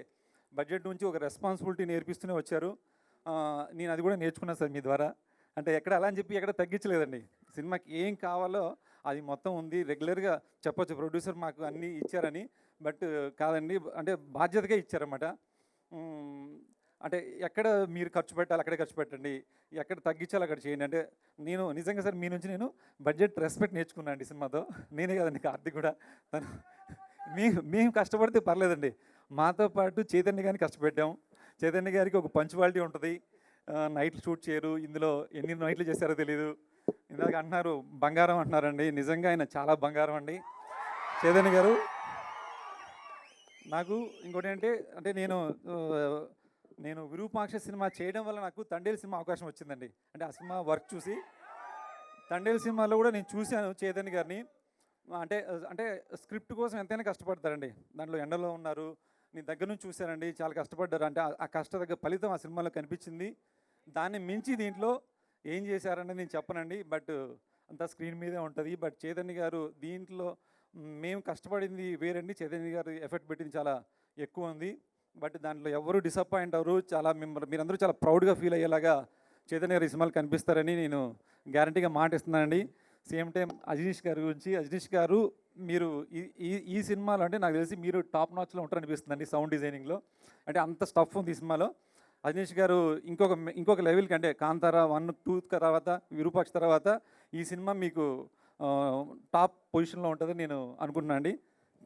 బడ్జెట్ నుంచి ఒక రెస్పాన్సిబిలిటీ నేర్పిస్తూనే వచ్చారు. నేను అది కూడా నేర్చుకున్నాను సార్ మీ ద్వారా. అంటే ఎక్కడ అలా అని చెప్పి ఎక్కడ తగ్గించలేదండి. సినిమాకి ఏం కావాలో అది మొత్తం ఉంది. రెగ్యులర్గా చెప్పొచ్చు ప్రొడ్యూసర్ మాకు అన్నీ ఇచ్చారని, బట్ కాదండి, అంటే బాధ్యతగా ఇచ్చారన్నమాట. అంటే ఎక్కడ మీరు ఖర్చు పెట్టాలి అక్కడే ఖర్చు పెట్టండి, ఎక్కడ తగ్గించాలి అక్కడ చేయండి. అంటే నేను నిజంగా సార్ మీ నుంచి నేను బడ్జెట్ రెస్పెక్ట్ నేర్చుకున్నాను అండి సినిమాతో. నేనే కదండి కార్తీక్ కూడా. తను మేము కష్టపడితే పర్లేదండి, మాతో పాటు చైతన్య గారిని కష్టపెట్టాం. చైతన్య గారికి ఒక పంచువాలిటీ ఉంటుంది, నైట్లు షూట్ చేయరు. ఇందులో ఎన్ని నైట్లు చేశారో తెలియదు. ఇందాక అంటున్నారు బంగారం అంటున్నారండి, నిజంగా ఆయన చాలా బంగారం అండి చైతన్య గారు. నాకు ఇంకోటి ఏంటంటే అంటే నేను విరూపాక్ష సినిమా చేయడం వల్ల నాకు తండేలు సినిమా అవకాశం వచ్చిందండి. అంటే ఆ సినిమా వర్క్ చూసి తండేలు సినిమాలో కూడా నేను చూశాను చైతన్య గారిని. అంటే స్క్రిప్ట్ కోసం ఎంతైనా కష్టపడతారండి. దాంట్లో ఎండలో ఉన్నారు, నేను దగ్గర నుంచి చూశానండి, చాలా కష్టపడ్డారు. అంటే ఆ కష్ట దగ్గర ఫలితం ఆ సినిమాలో కనిపించింది. దాన్ని మించి దీంట్లో ఏం చేశారనేది నేను చెప్పనండి. బట్ అంతా స్క్రీన్ మీదే ఉంటుంది. బట్ చైతన్య గారు దీంట్లో మేము కష్టపడింది వేరండి, చైతన్య గారు ఎఫర్ట్ పెట్టింది చాలా ఎక్కువ ఉంది. బట్ దాంట్లో ఎవరు డిసప్పాయింట్ అవ్వరు. చాలా మీరందరూ చాలా ప్రౌడ్గా ఫీల్ అయ్యేలాగా చైతన్య గారు ఈ సినిమాలు కనిపిస్తారని నేను గ్యారంటీగా మాట ఇస్తున్నానండి. సేమ్ టైం అజనీష్ గారి గురించి, అజనీష్ గారు మీరు ఈ సినిమాలో అంటే నాకు తెలిసి మీరు టాప్ నాచ్లో ఉంటారనిపిస్తుందండి సౌండ్ డిజైనింగ్లో. అంటే అంత స్టఫ్ ఉంది ఈ సినిమాలో. అజనీష్ గారు ఇంకొక లెవెల్కి, అంటే కాంతారా 1, 2 తర్వాత విరూపాక్ష తర్వాత ఈ సినిమా మీకు టాప్ పొజిషన్లో ఉంటుందని నేను అనుకుంటున్నాను అండి.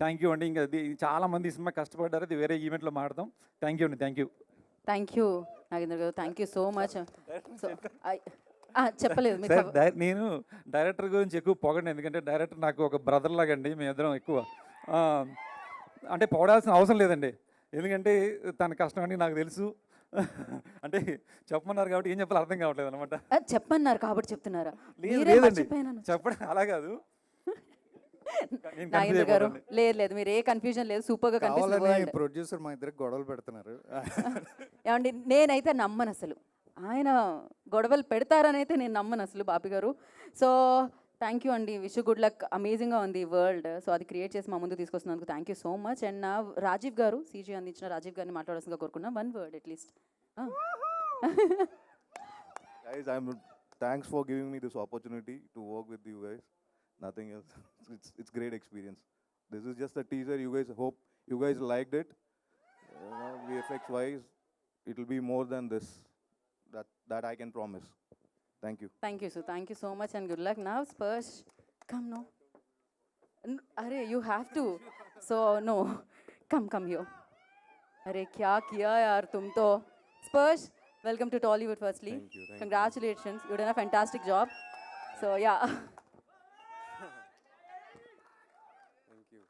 థ్యాంక్ యూ అండి. ఇంకా చాలామంది ఈ సినిమా కష్టపడ్డారు, అది వేరే ఈవెంట్లో మాట్లాడదాం. థ్యాంక్ యూ అండి. థ్యాంక్ యూ నాగేంద్ర గారు, thank you so much. So చెప్పలేదు మీరు. సార్ నేను డైరెక్టర్ గురించి ఎక్కువ పొగండి, ఎందుకంటే డైరెక్టర్ నాకు ఒక బ్రదర్ లాగా అండి. మేమిద్దరం ఎక్కువ అంటే పొగడాల్సిన అవసరం లేదండి, ఎందుకంటే తన కష్టం అని నాకు తెలుసు. అంటే చెప్పమన్నారు కాబట్టి ఏం చెప్పాలో అర్థం కావట్లేదు అనమాట. చెప్పన్నారు కాబట్టి చెప్తున్నారా? లేదండి చెప్పడం అలా కాదు. నాగేంద్ర గారు లేదు, మీరు ఏ కన్ఫ్యూజన్ లేదు, సూపర్గా కనిపిస్తుంది. ప్రొడ్యూసర్ మా ఇద్దరికి గొడవలు పెడుతున్నారు. ఏమండి, నేనైతే నమ్మను అసలు, ఆయన గొడవలు పెడతారని అయితే నేను నమ్మను అసలు Bapi garu. So thank you అండి, విష్ గుడ్ లక్. అమేజింగ్గా ఉంది వరల్డ్. సో అది క్రియేట్ చేసి మా ముందు తీసుకొస్తున్నందుకు thank you so much. And నా రాజీవ్ గారు, సీజీ అందించిన రాజీవ్ గారిని మాట్లాడాల్సిందిగా కోరుకున్నా. 1 word at least. Guys, thanks for giving me this opportunity to work with you guys. Nothing else. It's great experience. This is just a teaser. You guys, hope you guys liked it. VFX wise, it will be more than this. That I can promise. Thank you. Thank you, sir. Thank you so much and good luck. Now, Spursh, come no. Arey, you have to. So no, come here. Arey, kya kiya yaar tum to. Spursh, welcome to Tollywood firstly. Thank you. Congratulations. You done a fantastic job. So yeah. Thank you.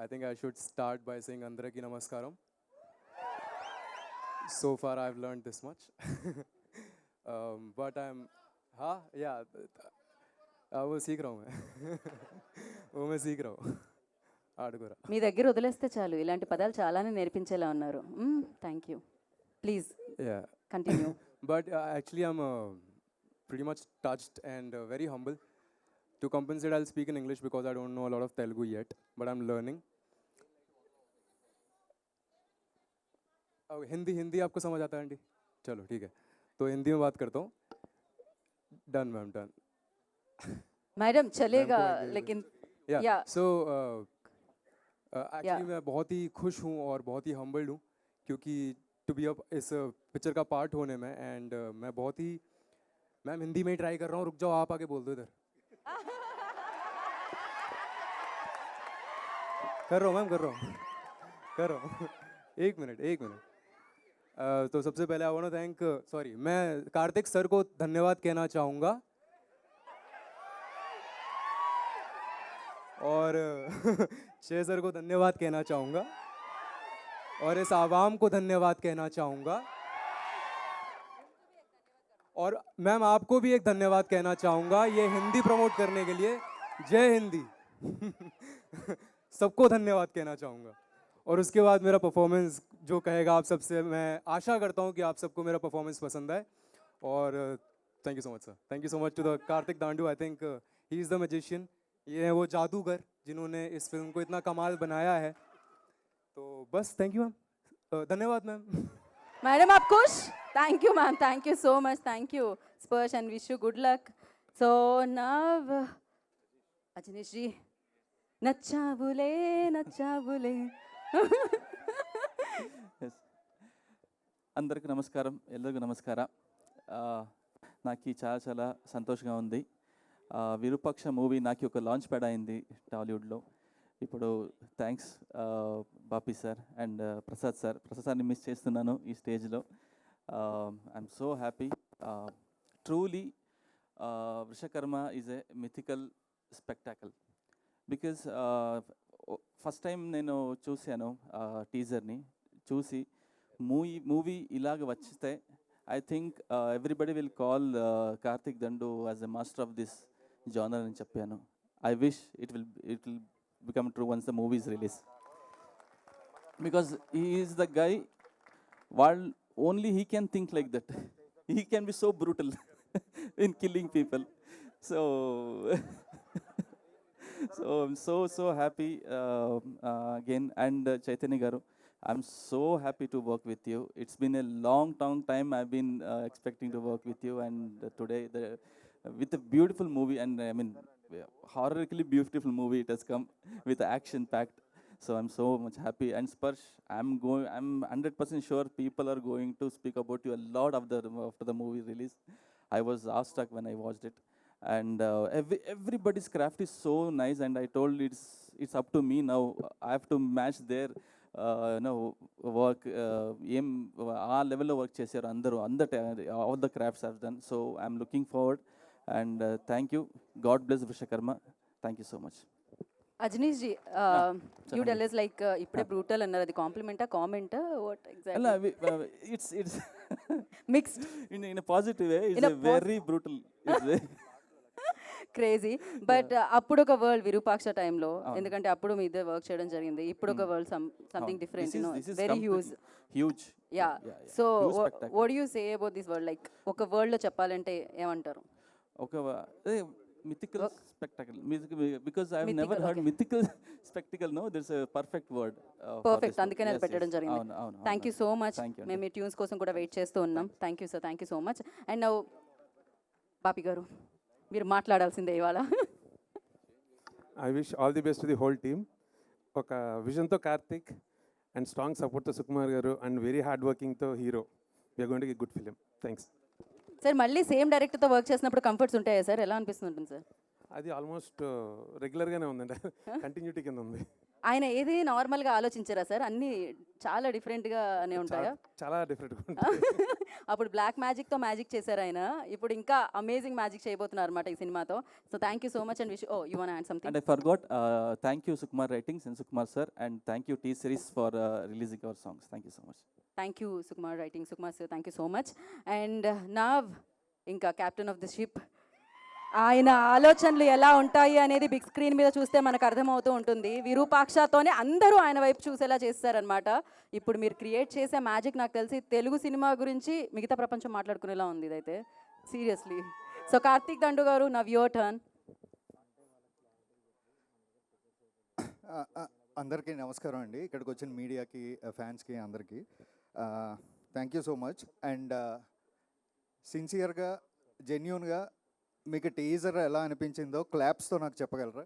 I think I should start by saying Andraki Namaskaram. So far I've learned this much. But वो सीख रहा हूँ मैं. वो मैं सीख रहा हूँ. ఆడుకోరా. మీ దగ్గర వదిలేస్తే చాలు, ఇలాంటి పదాలు చాలానే నేర్పించేలా ఉన్నారు. Thank you. Please continue. But actually I'm pretty much touched and very humble. To compensate, I'll speak in English because I don't know a lot of Telugu yet, but I'm learning. Hindi आपको समझ आता है aunty? चलो ठीक है, तो हिंदी में बात करता हूँ. Done ma'am, done. मैडम चलेगा लेकिन या सो एक्चुअली मैं बहुत ही खुश हूँ और बहुत ही हम्बल्ड हूँ क्योंकि टू बी इस पिक्चर का पार्ट होने में. एंड मैं बहुत ही मैम हिंदी में ही ट्राई कर रहा हूँ. रुक जाओ, आप आगे बोल दो इधर. कर रहा हूँ मैम, कर रहा हूँ. एक मिनट. तो सबसे पहले आई वांट टू थैंक मैं कार्तिक सर को धन्यवाद कहना चाहूँगा और शेर सर को धन्यवाद कहना चाहूँगा और इस आवाम को धन्यवाद कहना चाहूँगा और मैम आपको भी एक धन्यवाद कहना चाहूँगा ये हिंदी प्रमोट करने के लिए. जय हिंदी. सबको धन्यवाद कहना चाहूँगा और उसके बाद मेरा परफॉर्मेंस जो कहेगा आप सबसे, मैं आशा करता हूँ कि आप सबको मेरा परफॉर्मेंस पसंद आए. और thank you so much sir. Thank you so much to the Karthik Dandu. I think he is the magician. ये है वो जादूगर जिन्होंने इस फिल्म को इतना कमाल बनाया है. तो बस थैंक यू मैम. धन्यवाद मैम. मैडम आप खुश? Thank you ma'am, thank you so much. Thank you Sparsh and wish you good luck. So now Ajaneesh ji, నచ్చావులే. అందరికీ నమస్కారం, ఎల్లరికీ నమస్కార. నాకు చాలా సంతోషంగా ఉంది. విరూపాక్ష మూవీ నాకు ఒక లాంచ్ ప్యాడ్ అయింది టాలీవుడ్లో. ఇప్పుడు thanks Bapi sir and Prasad సార్ని మిస్ చేస్తున్నాను ఈ స్టేజ్లో. I'm so happy. Truly Vrushakarma is a mythical spectacle. Because first time నేను చూశాను టీజర్ని. చూసి మూవీ ఇలాగ వచ్చితే I think everybody will call Karthik Dandu as a master of this genre అని చెప్పాను. I wish it will become true once the movie is release. Because he is the guy, only he can think like that. He can be so brutal in killing people. So, so I'm so happy again. And Chaitanya Garu, I'm so happy to work with you. It's been a long time I've been expecting to work with you, and today with a beautiful movie, and I mean horribly beautiful movie it has come with action packed. So I'm so much happy. And Sparsh, I'm 100% sure people are going to speak about you a lot after the movie release. I was awestruck when I watched it, and everybody's craft is so nice. And I told it's up to me now. I have to match their work. Aim ఆ లెవెల్లో work చేశారు అందరూ. All the crafts I've done. So I'm looking forward, and thank you. God bless Vrishakarma. Thank you so much. Ajaneesh ji you tell us like ఇప్పుడే brutal అన్నారు, అది కాంప్లిమెంటా కామెంటా what అలా exactly? it's mixed in a positive way. In It's a a very brutal. It's very crazy. But అప్పుడు ఒక world Virupaksha టైంలో, ఎందుకంటే అప్పుడు మీ ఇద్దరు వర్క్ చేయడం జరిగింది. ఇప్పుడు ఒక world something different, this is very huge. Yeah. So Huge spectacle. What you say about this world? Like ఒక వరల్డ్లో చెప్పాలంటే ఏమంటారు? ఒక mythical spectacle, because I've never Mythical, heard okay. mythical spectacle. No, there's a perfect word for perfect, this అందుకనే word. అది Yes, పెట్టడం yes. జరిగింది. అవును. Thank you so much. Thank you. మేము మీ ట్యూన్స్ కోసం కూడా వెయిట్ చేస్తూ ఉన్నాం. Thank you sir, thank you so much. And now Bapi garu, మీరు మాట్లాడాల్సిందే ఇవాళ. I wish all the best to the whole team. ఒక విజన్తో కార్తిక్ అండ్ స్ట్రాంగ్ సపోర్ట్తో Sukumar garu and very hard వర్కింగ్తో hero. We're going to get good film. Thanks. Sir మళ్ళీ same డైరెక్టర్తో work చేసినప్పుడు కంఫర్ట్స్ ఉంటాయా సార్? ఎలా అనిపిస్తుంది సార్? అది ఆల్మోస్ట్ రెగ్యులర్గానే ఉందండి, కంటిన్యూటీ కింద ఉంది. ఆయన ఏది నార్మల్గా ఆలోచించారా సార్? అన్నీ చాలా డిఫరెంట్గానే ఉంటాయా? చాలా డిఫరెంట్గా ఉంటుంది. అప్పుడు బ్లాక్ మ్యాజిక్తో మ్యాజిక్ చేశారు ఆయన, ఇప్పుడు ఇంకా అమేజింగ్ మ్యాజిక్ చేయబోతున్నారు అనమాట ఈ సినిమాతో. So thank you so much and wish. Oh you want add something? And I forgot, thank you Sukumar Writings and Sukumar sir, and thank you T-Series for releasing our songs. Thank you so much. Thank you Sukumar writing, Sukumar sir, thank you so much. And now ఇంకా captain of the ship, ఆయన ఆలోచనలు ఎలా ఉంటాయి అనేది big screen మీద చూస్తే మనకు అర్థమవుతూ ఉంటుంది. విరూపాక్షతోనే అందరూ ఆయన వైపు చూసేలా చేస్తారనమాట. ఇప్పుడు మీరు క్రియేట్ చేసే మ్యాజిక్ నాకు తెలిసి తెలుగు సినిమా గురించి మిగతా ప్రపంచం మాట్లాడుకునేలా ఉంది ఇదైతే, సీరియస్లీ. సో కార్తిక్ దండు గారు, నవ్ యువర్ టర్న్. అందరికీ నమస్కారం అండి, ఇక్కడికి వచ్చిన మీడియాకి, ఫ్యాన్స్కి, అందరికీ thank you so much. And సిన్సియర్గా, జెన్యూన్గా మీకు టీజర్ ఎలా అనిపించిందో క్లాప్స్తో నాకు చెప్పగలరా?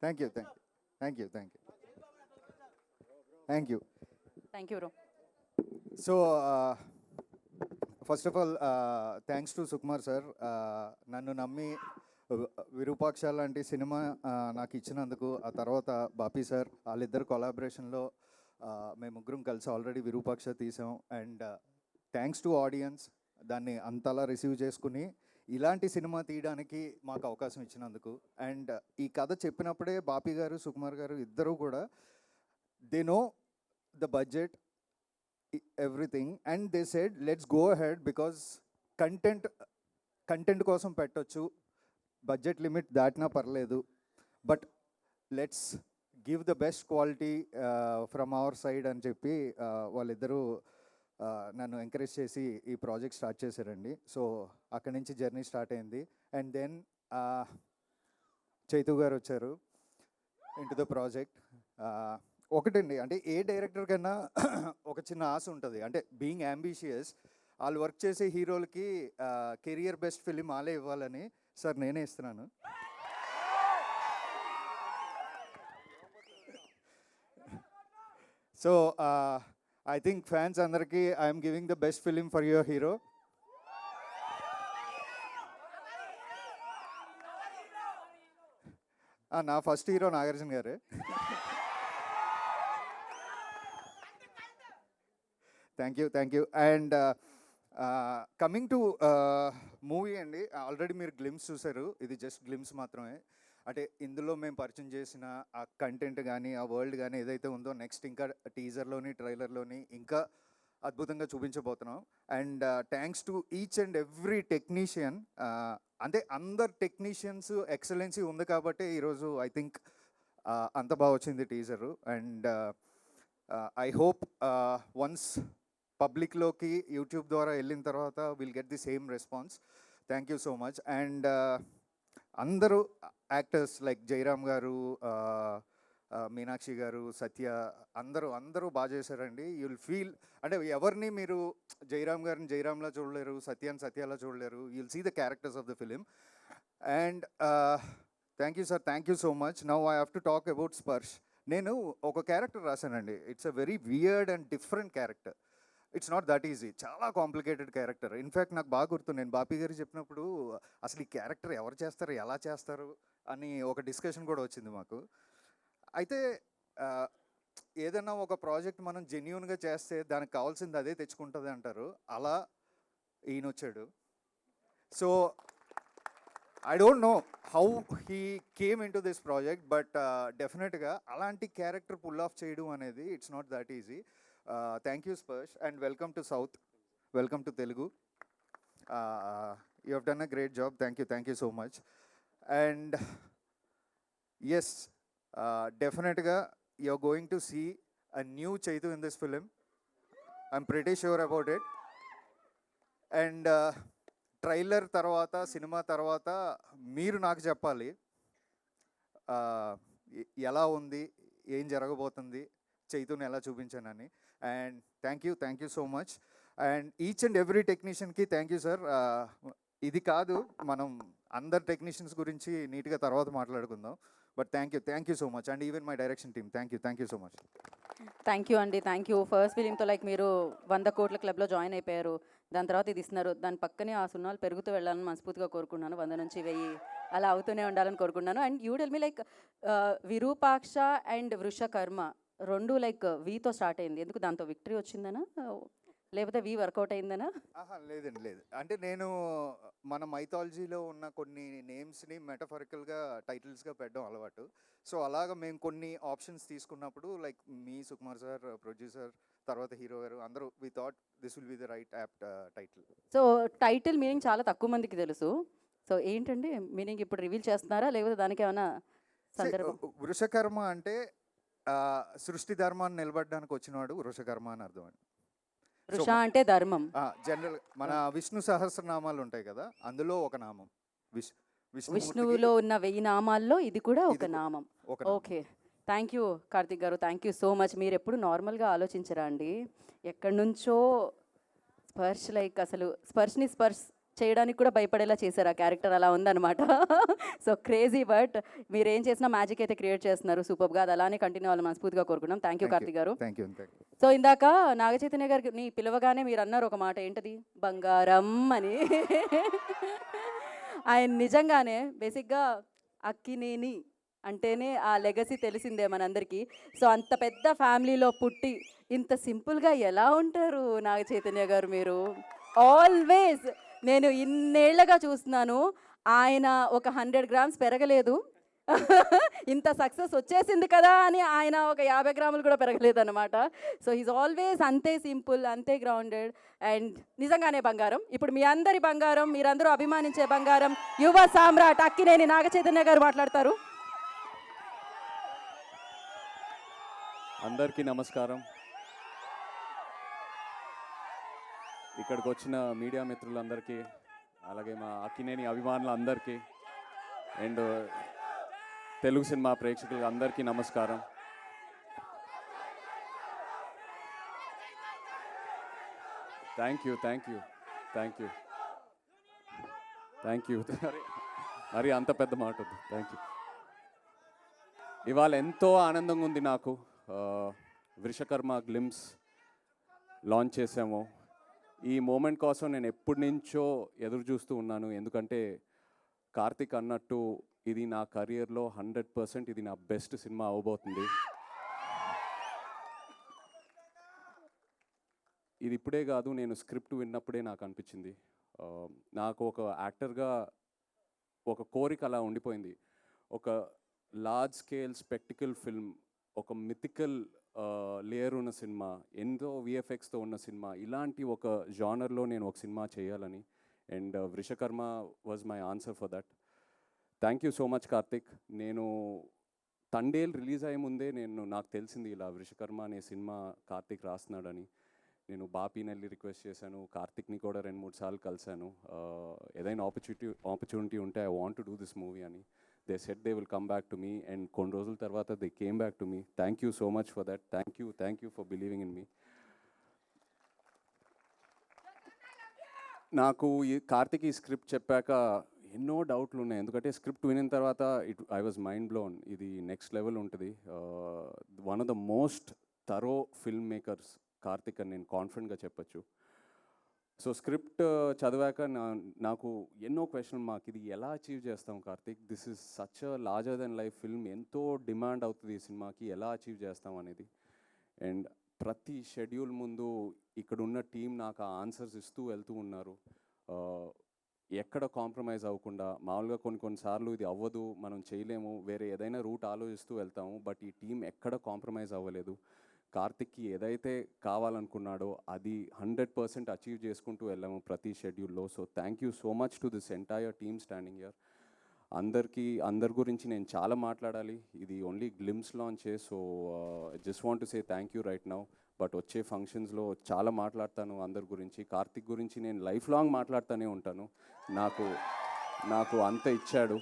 Thank you. Thank you bro. So first of all thanks to Sukumar sir, నన్ను నమ్మి విరూపాక్ష లాంటి సినిమా నాకు ఇచ్చినందుకు. ఆ తర్వాత బాపీ సార్, వాళ్ళిద్దరు కొలాబరేషన్లో మేము ముగ్గురం కలిసి ఆల్రెడీ విరూపాక్ష తీసాం. అండ్ థ్యాంక్స్ టు ఆడియన్స్, దాన్ని అంతలా రిసీవ్ చేసుకుని ఇలాంటి సినిమా తీయడానికి మాకు అవకాశం ఇచ్చినందుకు. అండ్ ఈ కథ చెప్పినప్పుడే బాపీ గారు, సుకుమార్ గారు ఇద్దరూ కూడా they know the budget, everything, and they said let's go ahead because content కోసం పెట్టొచ్చు, బడ్జెట్ లిమిట్ దాటినా పర్లేదు, but let's give the best quality from our side అని చెప్పి వాళ్ళిద్దరూ నన్ను ఎంకరేజ్ చేసి ఈ ప్రాజెక్ట్ స్టార్ట్ చేశారండి. సో అక్కడి నుంచి జర్నీ స్టార్ట్ అయింది. అండ్ దెన్ చైతు గారు వచ్చారు ఇంటు ద ప్రాజెక్ట్. ఒకటండి, అంటే ఏ డైరెక్టర్ కన్నా ఒక చిన్న ఆశ ఉంటుంది, అంటే బీయింగ్ అంబిషియస్. వాళ్ళు వర్క్ చేసే హీరోలకి కెరియర్ బెస్ట్ ఫిలిం వాళ్ళే ఇవ్వాలని. సార్ నేనే ఇస్తున్నాను. సో ఐ థింక్ ఫ్యాన్స్ అందరికీ I'm giving the best film for your hero. నా ఫస్ట్ హీరో నాగార్జున గారే. Thank you. And coming to movie అండి, ఆల్రెడీ మీరు గ్లిమ్స్ చూసారు, ఇది జస్ట్ గ్లిమ్స్ మాత్రమే. అంటే ఇందులో మేము పరిచయం చేసిన ఆ కంటెంట్ కానీ, ఆ వరల్డ్ కానీ ఏదైతే ఉందో, నెక్స్ట్ ఇంకా టీజర్లోని, ట్రైలర్లోని ఇంకా అద్భుతంగా చూపించబోతున్నాం. And thanks to each and every technician. అంటే అందరు టెక్నీషియన్స్ ఎక్సలెన్సీ ఉంది కాబట్టి ఈరోజు ఐ థింక్ అంత బాగా వచ్చింది teaser. And I hope once పబ్లిక్లోకి యూట్యూబ్ ద్వారా వెళ్ళిన తర్వాత will get the same response. Thank you so much. And అందరూ యాక్టర్స్ లైక్ జయరామ్ గారు, మీనాక్షి గారు, సత్య, అందరూ బాగా చేశారండి. యుల్ ఫీల్ అంటే ఎవరిని మీరు జయరామ్ గారిని జయరామ్లా చూడలేరు, సత్యాన్ని సత్యాలా చూడలేరు. You'll see the characters of the film. And thank you sir, thank you so much. Now I have to talk about Sparsh. నేను ఒక క్యారెక్టర్ రాశానండి. It's a very weird and different character. It's not that easy, చాలా complicated character. In fact నాకు బాగా గుర్తు, నేను బాపీ గారు చెప్పినప్పుడు అసలు ఈ క్యారెక్టర్ ఎవరు చేస్తారు, ఎలా చేస్తారు అని ఒక డిస్కషన్ కూడా వచ్చింది మాకు. అయితే ఏదైనా ఒక ప్రాజెక్ట్ మనం జెన్యూన్గా చేస్తే దానికి కావాల్సింది అదే తెచ్చుకుంటుంది అంటారు. అలా ఈయన వచ్చాడు. So I don't know how he came into this project, but డెఫినెట్గా అలాంటి క్యారెక్టర్ పుల్ ఆఫ్ చేయడం అనేది it's not that easy. Thank you Sparsh, and welcome to South, welcome to Telugu. You have done a great job. Thank you so much. And yes, definitely you're going to see a new Chaitu in this film. I'm pretty sure about it. And trailer తర్వాత, cinema తర్వాత మీరు నాకు చెప్పాలి ఎలా ఉంది, ఏం జరగబోతుంది, చైతుని ఎలా చూపించానని. And thank you so much. And each and every టెక్నీషియన్కి థ్యాంక్ యూ సార్. ఇది కాదు, మనం అందరు టెక్నీషియన్స్ గురించి నీట్గా తర్వాత మాట్లాడుకుందాం. But thank you so much. And even my direction team thank you so much. Thank you అండి, థ్యాంక్ యూ. ఫస్ట్ ఫిలింతో లైక్ మీరు 100 కోట్ల క్లబ్లో జాయిన్ అయిపోయారు. దాని తర్వాత ఇది ఇస్తున్నారు. దాని పక్కనే ఆ సున్నాలు పెరుగుతూ వెళ్ళాలని మనస్ఫూర్తిగా కోరుకున్నాను. 100 నుంచి 1000 అలా అవుతూనే ఉండాలని కోరుకున్నాను. And you tell me like Virupaksha and Vrushakarma రెండు లైక్ వీతో స్టార్ట్ అయింది. ఎందుకు దాంతో విక్టరీ వచ్చిందనా, లేకపోతే వి వర్కౌట్ అయిందనా? లేదండి, లేదు. అంటే నేను మన మైథాలజీలో ఉన్న కొన్ని నేమ్స్ని మెటఫరికల్గా టైటిల్స్గా పెట్టడం అలవాటు. సో అలాగా మేము కొన్ని ఆప్షన్స్ తీసుకున్నప్పుడు లైక్ మీ సుకుమార్ సార్, ప్రొడ్యూసర్, తర్వాత హీరో గారు అందరూ we thought this will be the right apt title. So title meaning చాలా తక్కువ మందికి తెలుసు. సో ఏంటండి మీనింగ్ ఇప్పుడు రివీల్ చేస్తున్నారా, లేకపోతే దానికి ఏమైనా సందర్భం? వృషకర్మ అంటే సృష్టి ధర్మాన్ని నిలబడడానికి వచ్చినవాడు వృషకర్మ అని అర్థం అండి. వృష అంటే ధర్మం. జనరల్ మన విష్ణు సహస్రనామాలు ఉంటాయి కదా, అందులో ఒక నామం విష్ణువులో ఉన్న 1000 నామాల్లో ఇది కూడా ఒక నామం. ఓకే, థ్యాంక్ యూ కార్తిక్ గారు, థ్యాంక్ యూ సో మచ్. మీరు ఎప్పుడు నార్మల్గా ఆలోచించరా అండి? ఎక్కడి నుంచో స్పర్శ్ లైక్ అసలు స్పర్శ్ని స్పర్శ్ చేయడానికి కూడా భయపడేలా చేశారు. ఆ క్యారెక్టర్ అలా ఉందన్నమాట. సో క్రేజీ, బట్ మీరు ఏం చేసినా మ్యాజిక్ అయితే క్రియేట్ చేస్తున్నారు సూపర్గా. అది అలానే కంటిన్యూ అవ్వాలని మనస్ఫూర్తిగా కోరుకున్నాం. థ్యాంక్ యూ కార్తిక్ గారు. Thank you. సో ఇందాక నాగచైతన్య గారిని పిలవగానే మీరు అన్నారు ఒక మాట, ఏంటది? బంగారం అని. ఆయన నిజంగానే బేసిక్గా అక్కినేని అంటేనే ఆ లెగసీ తెలిసిందే మనందరికీ. సో అంత పెద్ద ఫ్యామిలీలో పుట్టి ఇంత సింపుల్గా ఎలా ఉంటారు నాగచైతన్య గారు? మీరు ఆల్వేస్, నేను ఇన్నేళ్లగా చూస్తున్నాను, ఆయన ఒక 100 గ్రామ్స్ పెరగలేదు. ఇంత సక్సెస్ వచ్చేసింది కదా అని ఆయన ఒక 50 గ్రాములు కూడా పెరగలేదు అనమాట. సో హీస్ ఆల్వేస్ అంతే సింపుల్, అంతే గ్రౌండెడ్, అండ్ నిజంగానే బంగారం. ఇప్పుడు మీ అందరి బంగారం, మీరందరూ అభిమానించే బంగారం, యువ సామ్రాట్ అక్కినేని నాగచైతన్య గారు మాట్లాడతారు. అందరికీ నమస్కారం. ఇక్కడికి వచ్చిన మీడియా మిత్రులందరికీ, అలాగే మా అక్కినేని అభిమానులందరికీ, అండ్ తెలుగు సినిమా ప్రేక్షకులకు అందరికీ నమస్కారం. Thank you. మరి అంత పెద్ద మాట వద్దు. Thank you. ఇవాళ ఎంతో ఆనందంగా ఉంది నాకు. వృషకర్మ గ్లిమ్స్ లాంచ్ చేసాము. ఈ మూమెంట్ కోసం నేను ఎప్పటి నుంచో ఎదురు చూస్తూ ఉన్నాను. ఎందుకంటే కార్తిక్ అన్నట్టు ఇది నా కెరియర్లో 100% ఇది నా బెస్ట్ సినిమా అవబోతుంది. ఇది ఇప్పుడే కాదు, నేను స్క్రిప్ట్ విన్నప్పుడే నాకు అనిపించింది. నాకు ఒక యాక్టర్గా ఒక కోరిక అలా ఉండిపోయింది. ఒక లార్జ్ స్కేల్ స్పెక్టికల్ ఫిల్మ్, ఒక మిథికల్ లేయర్ ఉన్న సినిమా, ఎంతో విఎఫ్ఎక్స్తో ఉన్న సినిమా, ఇలాంటి ఒక జానర్లో నేను ఒక సినిమా చేయాలని. And Vrushakarma was my answer for that. Thank you so much Karthik. నేను తండేల్ రిలీజ్ అయ్యే ముందే నాకు తెలిసింది ఇలా వృషకర్మ అనే సినిమా కార్తిక్ రాస్తున్నాడని. నేను బాపీని వెళ్ళి రిక్వెస్ట్ చేశాను, కార్తిక్ని కూడా 2-3 సార్లు కలిశాను. ఏదైనా ఆపర్చునిటీ ఉంటే I want to do this movie అని. They said they will come back to me, and కొన్ని రోజుల తర్వాత they came back to me. Thank you so much for that. Thank you for believing in me. నాకు ఈ కార్తిక్ ఈ script చెప్పాక ఎన్నో డౌట్లు ఉన్నాయి, ఎందుకంటే స్క్రిప్ట్ వినిన తర్వాత ఐ వాజ్ మైండ్ బ్లోన్. ఇది నెక్స్ట్ లెవెల్ ఉంటుంది. One of the most thorough film makers Karthik అని నేను కాన్ఫిడెంట్గా చెప్పచ్చు. సో స్క్రిప్ట్ చదివాక నాకు ఎన్నో క్వశ్చన్ మార్క్, ఇది ఎలా అచీవ్ చేస్తాం Karthik, this is such a larger than life film, ఎంతో డిమాండ్ అవుతుంది ఈ సినిమాకి, ఎలా అచీవ్ చేస్తాం అనేది. అండ్ ప్రతి షెడ్యూల్ ముందు ఇక్కడున్న టీం నాకు ఆ ఆన్సర్స్ ఇస్తూ వెళ్తూ ఉన్నారు. ఎక్కడ కాంప్రమైజ్ అవ్వకుండా. మామూలుగా కొన్నిసార్లు ఇది అవ్వదు, మనం చేయలేము, వేరే ఏదైనా రూట్ ఆలోచిస్తూ వెళ్తాము, బట్ ఈ టీం ఎక్కడ కాంప్రమైజ్ అవ్వలేదు. కార్తిక్కి ఏదైతే కావాలనుకున్నాడో అది 100% అచీవ్ చేసుకుంటూ వెళ్ళాము ప్రతి షెడ్యూల్లో. So thank you so much to this entire team standing here. అందరి గురించి నేను చాలా మాట్లాడాలి, ఇది ఓన్లీ గ్లిమ్స్ లాంచే. So just want to say thank you right now. But వచ్చే ఫంక్షన్స్లో చాలా మాట్లాడతాను అందరి గురించి. కార్తిక్ గురించి నేను లైఫ్ లాంగ్ మాట్లాడుతూనే ఉంటాను. నాకు అంత ఇచ్చాడు.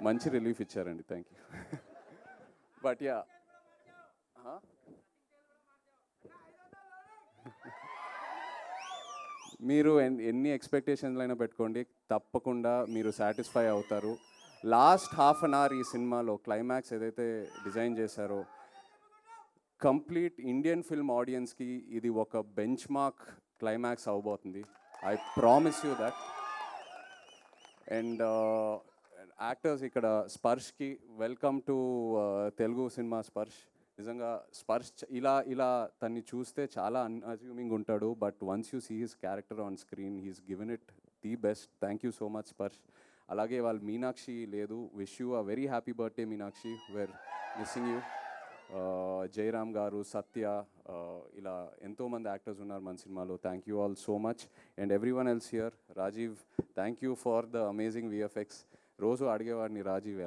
మంచి రిలీఫ్ ఇచ్చారండి, థ్యాంక్ యూ. బట్ యా, మీరు ఎన్ని ఎక్స్పెక్టేషన్లు అయినా పెట్టుకోండి, తప్పకుండా మీరు సాటిస్ఫై అవుతారు. లాస్ట్ హాఫ్ అన్ అవర్ ఈ సినిమాలో క్లైమాక్స్ ఏదైతే డిజైన్ చేశారో, కంప్లీట్ ఇండియన్ ఫిల్మ్ ఆడియన్స్కి ఇది ఒక బెంచ్ మార్క్ క్లైమాక్స్ అవ్వబోతుంది. I promise you that. And actors ఇక్కడ స్పర్శ్కి వెల్కమ్ టు తెలుగు సినిమా. నిజంగా స్పర్శ్ ఇలా తన్ని చూస్తే చాలా అన్అజ్యూమింగ్ ఉంటాడు, but once you see his character on screen he's given it the best. Thank you so much Sparsh. అలాగే వాళ్ళ మీనాక్షి లేదు, wish you a very happy birthday Meenakshi, we're missing you. Jayaram garu, Satya, ఇలా ఎంతోమంది యాక్టర్స్ ఉన్నారు మన సినిమాలో. Thank you all so much. And everyone else here. Rajeev, thank you for the amazing VFX. రోజు అడిగేవాడిని, రాజీవ్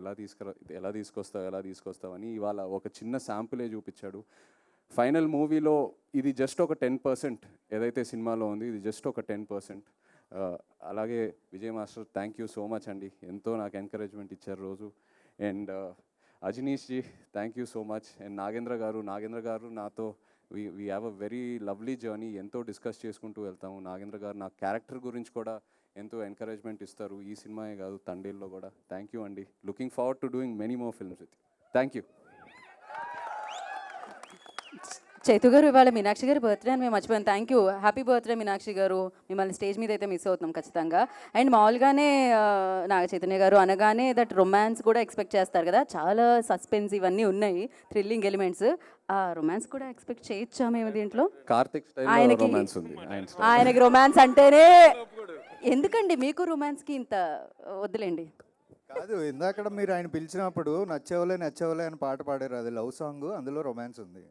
ఎలా తీసుకొస్తావు అని. ఇవాళ ఒక చిన్న శాంపులే చూపించాడు. ఫైనల్ మూవీలో ఇది జస్ట్ ఒక 10%, ఏదైతే సినిమాలో ఉంది ఇది జస్ట్ ఒక 10%. అలాగే Vijay master, thank you so much అండి, ఎంతో నాకు ఎంకరేజ్మెంట్ ఇచ్చారు రోజు. And Ajaneesh ji, thank you so much. And Nagendra garu నాతో we have a very lovely journey, ఎంతో డిస్కస్ చేసుకుంటూ వెళ్తాము. నాగేంద్ర గారు నా క్యారెక్టర్ గురించి కూడా ఎంతో ఎంకరేజ్మెంట్ ఇస్తారు, ఈ సినిమాయే కాదు తండేల్లో కూడా. థ్యాంక్ యూ అండి. Looking forward to doing many more films with you. Thank you. Chaitu గారు, ఇవాళ మీనాక్షి గారి బర్త్డే అని మేము మర్చిపోయాం. Thank you, happy birthday Meenakshi గారు. మిమ్మల్ని స్టేజ్ మీద అయితే మిస్ అవుతున్నాం ఖచ్చితంగా. అండ్ మామూలుగానే నాగ చైతన్య గారు అనగానే దట్ రొమాన్స్ కూడా ఎక్స్పెక్ట్ చేస్తారు కదా, చాలా సస్పెన్స్ ఇవన్నీ ఉన్నాయి, థ్రిల్లింగ్ ఎలిమెంట్స్. ఆ రొమాన్స్ కూడా ఎక్స్పెక్ట్ చేయొచ్చా మేము దీంట్లో? కార్తిక్ ఆయనకి రొమాన్స్ అంటేనే ఎందుకండి, మీకు రొమాన్స్కి ఇంత వద్దులేండి. కాదు, ఇందాక మీరు ఆయన పిలిచినప్పుడు నచ్చేవలే అని పాట పాడారు, అది లవ్ సాంగ్, అందులో రొమాన్స్ ఉంది.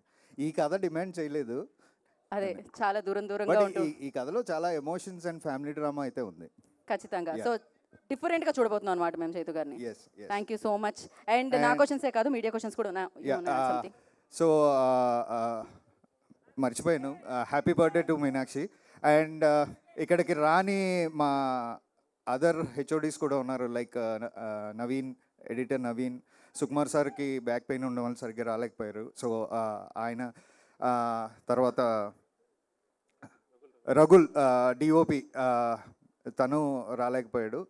ఈ కథ డిమాండ్ చేయలేదు, అదే చాలా దూరంగా ఉంటుంది. ఈ కథలో చాలా ఎమోషన్స్ అండ్ ఫ్యామిలీ డ్రామా అయితే ఉంది ఖచ్చితంగా. సో డిఫరెంట్గా చూడబోతున్నాం అనమాట మేము చైతు గారిని. Thank you so much. And నా క్వశ్చన్సే కాదు, మీడియా క్వశ్చన్స్ కూడా ఉన్నాయి. సో మర్చిపోయాను, happy birthday to Meenakshi. And ఇక్కడికి రాని మా అదర్ హెచ్ఓడీస్ కూడా ఉన్నారు, లైక్ నవీన్, ఎడిటర్ నవీన్. సుకుమార్ సార్కి బ్యాక్ పెయిన్ ఉండడం వల్ల సరిగ్గా రాలేకపోయారు. సో ఆయన తర్వాత రఘుల్ డిఓపి, తను రాలేకపోయాడు.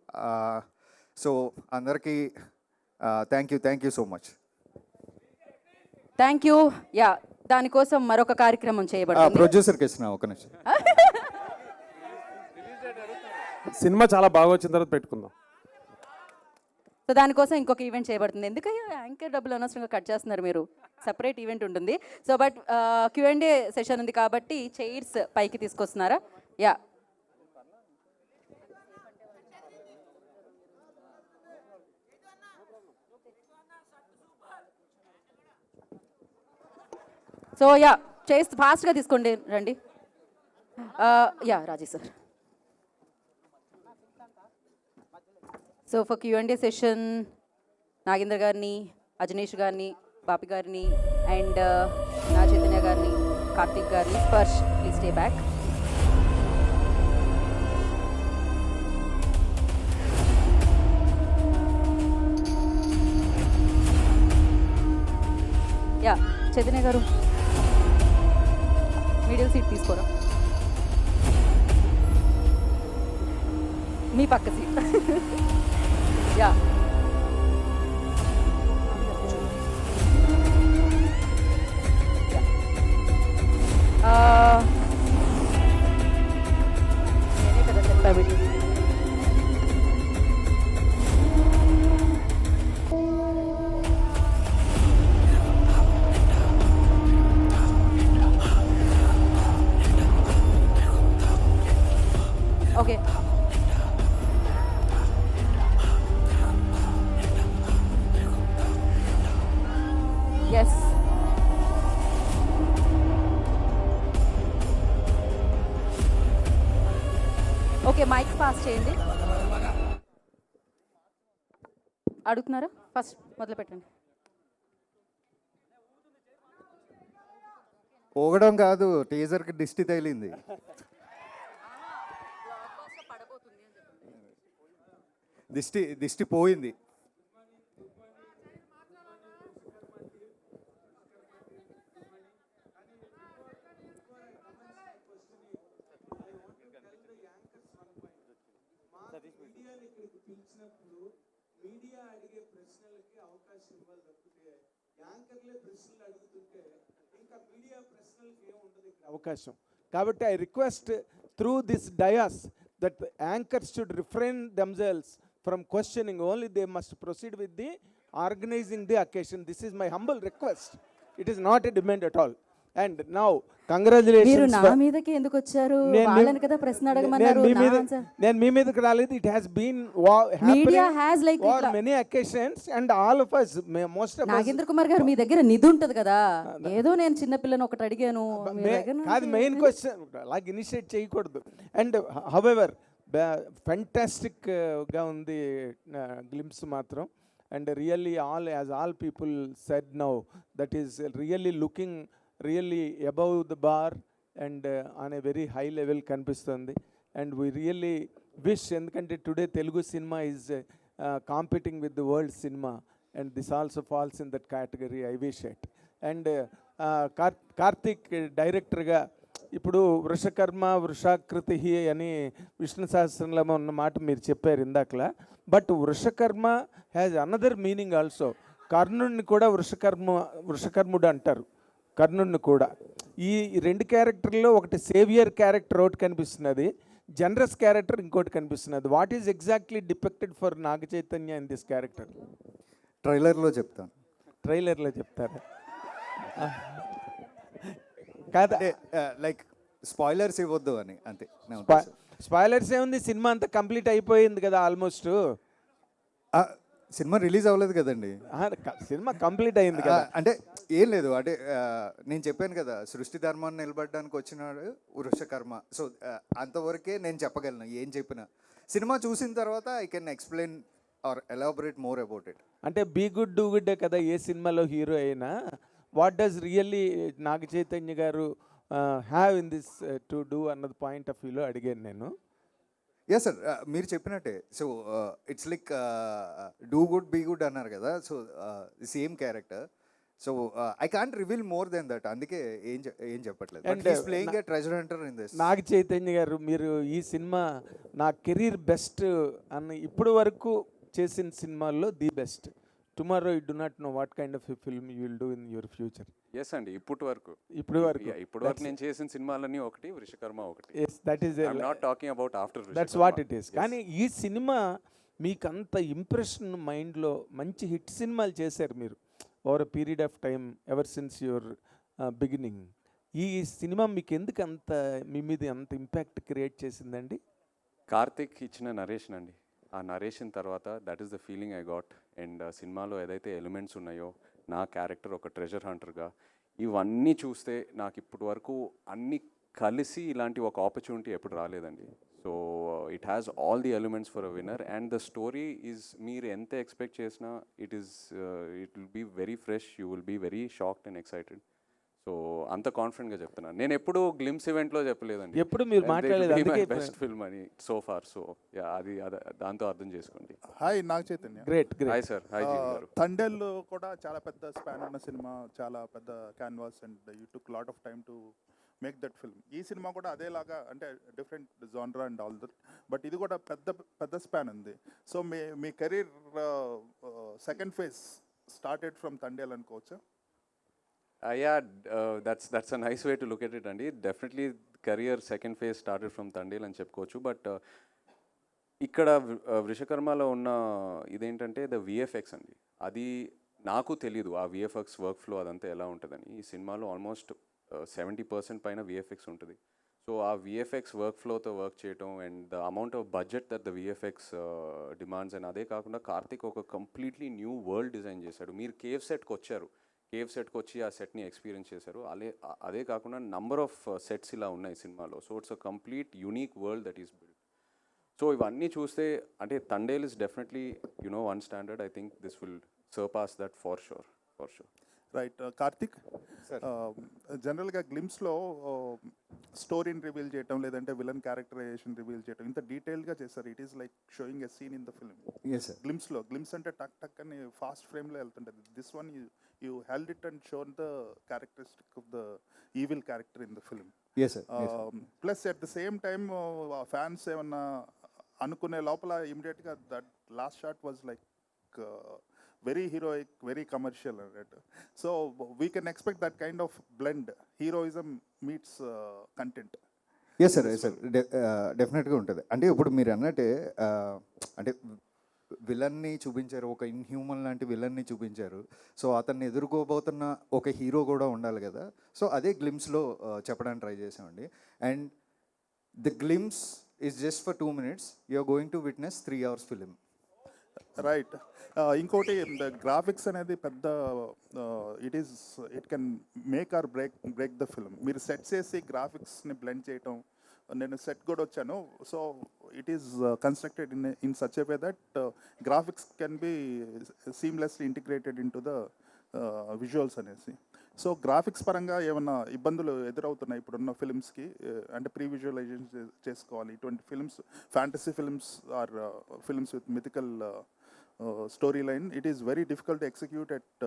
సో అందరికీ thank you so much. Thank you. Yeah, దానికోసం మరొక కార్యక్రమం చేయబడుతుంది. ప్రొడ్యూసర్కి ఇచ్చిన ఒక నిమిషం. సినిమా చాలా బాగా వచ్చిన తర్వాత పెట్టుకుందాం. సో దానికోసం ఇంకొక ఈవెంట్ చేయబడుతుంది. ఎందుకయ్యా యాంకర్ డబ్బులు అనవసరంగా కట్ చేస్తున్నారు మీరు? సపరేట్ ఈవెంట్ ఉంటుంది. సో బట్ Q&A సెషన్ ఉంది కాబట్టి చైర్స్ పైకి తీసుకొస్తున్నారా? యా, సో యా చేసి ఫాస్ట్గా తీసుకోండి రండి. Yeah Rajesh sir. So for Q&A session Nagendra గారిని, అజనీష్ గారిని, బాపి గారిని అండ్ నా చైతన్య గారిని, కార్తిక్ గారిని, Sparsh please stay back. Yeah Chaitanya గారు మిడిల్ సీట్ తీసుకోరా, మీ పక్క సీట్. యా నేనే కదా చెప్తా video. Okay yes okay mic pass చేయండి. అడుగుతున్నారా? ఫస్ట్ మొదలు పెట్టండి. ఊగడం కాదు, టీజర్కి దిష్టి తగిలింది. దిష్టి పోయింది. మీడియా అడిగే ప్రశ్నలకి అవకాశం ఇవ్వాలి తప్పితే యాంకర్లే ప్రశ్నలు అడుగుతుంటే ఇంకా మీడియా ప్రశ్నలకి ఏముంటుంది ఇక్కడ అవకాశం. కాబట్టి I request through this dais that anchors should refrain themselves from questioning, only they must proceed with the organizing the occasion. This is my humble request. It is not a demand at all. And now congratulations. నా మీదకి ఎందుకు వచ్చారు? వాళ్ళని కదా ప్రశ్న అడగమన్నారు. నేను మీ మీదకి రాలేదు. It has been media has like for many occasions and all of us, most of Nagendra Kumar garu మీ దగ్గర నిధి ఉంటది కదా, ఏదో నేను చిన్న పిల్లని ఒకటి అడిగాను. కాదు మెయిన్ క్వశ్చన్, అలాగే ఇనిషియేట్ చేయకూడదు. అండ్ హౌఎవర్ ఫెంటాస్టిక్ గా ఉంది గ్లింప్స్ మాత్రం. And really all as all people said now, that is really looking really above the bar and on a very high level కనిపిస్తుంది. And we really wish, ఎందుకంటే today Telugu cinema is competing with the world cinema and this also falls in that category. I wish it. And Karthik డైరెక్టర్గా ఇప్పుడు వృషకర్మ వృషాకృతి అని విష్ణు సహస్రంలో ఉన్న మాట మీరు చెప్పారు ఇందాకలా. But Vrushakarma has another meaning also. కర్ణుడిని కూడా వృషకర్ముడు అంటారు, కర్ణుడిని కూడా. ఈ రెండు క్యారెక్టర్లో ఒకటి సేవియర్ క్యారెక్టర్ ఒకటి కనిపిస్తున్నది, జనరస్ క్యారెక్టర్ ఇంకోటి కనిపిస్తున్నది. What is exactly depicted for Naga Chaitanya in this character? ట్రైలర్లో చెప్తాను. ట్రైలర్లో చెప్తారా? కాదా, లైక్ స్పాయిలర్స్ ఇవ్వద్దు అని అంతే. స్పాయిలర్స్ ఏముంది, సినిమా అంతా కంప్లీట్ అయిపోయింది కదా ఆల్మోస్ట్. సినిమా రిలీజ్ అవ్వలేదు కదండి. సినిమా కంప్లీట్ అయింది కదా. అంటే ఏం లేదు, అంటే నేను చెప్పాను కదా, సృష్టి ధర్మాన్ని నిలబడడానికి వచ్చినాడు వృషకర్మ. సో అంతవరకే నేను చెప్పగలను. ఏం చెప్పినా సినిమా చూసిన తర్వాత I can explain or elaborate more about it. అంటే బీ గుడ్ డూ గుడ్ కదా ఏ సినిమాలో హీరో అయినా. What does really Naga Chaitanya garu have in this to do అన్నది పాయింట్ ఆఫ్ వ్యూలో అడిగాను నేను. ఎస్ సార్, మీరు చెప్పినట్టే. So it's like do good be good అన్నారు కదా, so same character. So I can't reveal more than that, అందుకే ఏం చెప్పట్లేదు. Playing a treasure hunter in this. నాగ చైతన్య గారు, మీరు ఈ సినిమా నా కెరీర్ బెస్ట్ అన్న ఇప్పుడు వరకు చేసిన సినిమాల్లో the best. Tomorrow you do not know what kind of film you will do in your future. Yes అండి, ఇప్పటి వరకు నేను చేసిన సినిమాలన్నీ ఒకటి, వృషకర్మ ఒకటి. That is not talking about after. That's what it is. కానీ ఈ సినిమా మీకు అంత ఇంప్రెషన్ మైండ్లో, మంచి హిట్ సినిమాలు చేశారు మీరు over period of time ever since your beginning. ఈ సినిమా మీకు ఎందుకు అంత మీ మీద అంత ఇంపాక్ట్ క్రియేట్ చేసిందండి? కార్తిక్ ఇచ్చిన నరేషన్ అండి. ఆ నరేషన్ తర్వాత that is the feeling I got. And సినిమాలో ఏదైతే ఎలిమెంట్స్ ఉన్నాయో, నా క్యారెక్టర్ ఒక ట్రెజర్ హంటర్గా, ఇవన్నీ చూస్తే నాకు ఇప్పటి వరకు అన్నీ కలిసి ఇలాంటి ఒక ఆపర్చునిటీ ఎప్పుడు రాలేదండి. So it has all the elements for a winner and the story is మీరు ఎంత ఎక్స్పెక్ట్ చేసినా it will be very fresh, you will be very shocked and excited. So అంత కాన్ఫిడెంట్గా చెప్తున్నాను. నేను ఎప్పుడు గ్లిమ్స్ ఈవెంట్లో చెప్పలేదండి, ఎప్పుడు మీరు మాట్లాడలేదు, అందుకే బెస్ట్ ఫిల్మ్ అని సో ఫార్. సో అది దాంతో అర్థం చేసుకోండి. Hi Naga Chaitanya. Great. Hi sir. Hi GV garu. Thandel కూడా చాలా పెద్ద స్పాన్ ఉన్న సినిమా, చాలా పెద్ద canvas and you took lot of time to make that film. ఈ సినిమా కూడా అదేలాగా, అంటే డిఫరెంట్ జానరా అండ్ ఆల్ దట్, బట్ ఇది కూడా పెద్ద స్పాన్ ఉంది. సో మీ career second phase started from Thandel అనుకోవచ్చా? Yeah, that's a nice way to look at it అండి. Definitely career second phase started from Thandel అని చెప్పుకోవచ్చు. బట్ ఇక్కడ వృషకర్మలో ఉన్న ఇదేంటంటే ద విఎఫ్ఎక్స్ అండి. అది నాకు తెలీదు ఆ విఎఫ్ఎక్స్ వర్క్ ఫ్లో అదంతా ఎలా ఉంటుందని. ఈ సినిమాలో ఆల్మోస్ట్ 70% పైన విఎఫ్ఎక్స్ ఉంటుంది. సో ఆ విఎఫ్ఎక్స్ వర్క్ ఫ్లోతో వర్క్ చేయటం and the amount of budget that the VFX demands and అదే కాకుండా కార్తిక్ ఒక కంప్లీట్లీ న్యూ వరల్డ్ డిజైన్ చేశాడు. మీరు కేవ్ సెట్కి వచ్చారు, కేవ్ సెట్కి వచ్చి ఆ సెట్ని ఎక్స్పీరియన్స్ చేశారు. అదే కాకుండా నంబర్ ఆఫ్ సెట్స్ ఇలా ఉన్నాయి సినిమాలో. So it's a complete unique world that is build. So ఇవన్నీ చూస్తే అంటే Thandel is definitely one standard. I think this will surpass that for sure. Right. Karthik, జనరల్గా గ్లిమ్స్లో స్టోరీని రివీల్ చేయటం, లేదంటే విలన్ క్యారెక్టరైజేషన్ రివీల్ చేయటం ఇంత డీటెయిల్గా చేస్తారు. It is like showing a scene in the film. Glimpse అంటే టక్ అని ఫాస్ట్ ఫ్రేమ్లో వెళ్తుంటుంది. This one you held it and shown the characteristic of the evil character in the film. Plus at the same time fans ఏమన్నా అనుకునే లోపల ఇమీడియట్గా that last shot was like very heroic, very commercial, right? So we can expect that kind of blend, heroism meets content. Yes sir డెఫినెట్గా ఉంటుంది. అంటే ఇప్పుడు మీరు అన్నట్టే అంటే విలన్ని చూపించారు, ఒక ఇన్హ్యూమన్ లాంటి విలన్ని చూపించారు. సో అతన్ని ఎదుర్కోబోతున్న ఒక హీరో కూడా ఉండాలి కదా. సో అదే గ్లిమ్స్లో చెప్పడానికి ట్రై చేసామండి. And the glimpse is just for 2 minutes. You are going to witness 3 hours film. Right. ఇంకోటి గ్రాఫిక్స్ అనేది పెద్ద it can make or break the film. మీరు సెట్ చేసి గ్రాఫిక్స్ని బ్లెండ్ చేయటం, నేను సెట్ కూడా వచ్చాను. So it is constructed in such a way that graphics can be seamlessly integrated into the visuals అనేసి. సో గ్రాఫిక్స్ పరంగా ఏమన్నా ఇబ్బందులు ఎదురవుతున్నాయి ఇప్పుడున్న ఫిల్మ్స్కి? అంటే ప్రీ విజువలైజేషన్ చేసుకోవాలి ఇటువంటి films, fantasy films or films with mythical story line. It is very difficult to execute at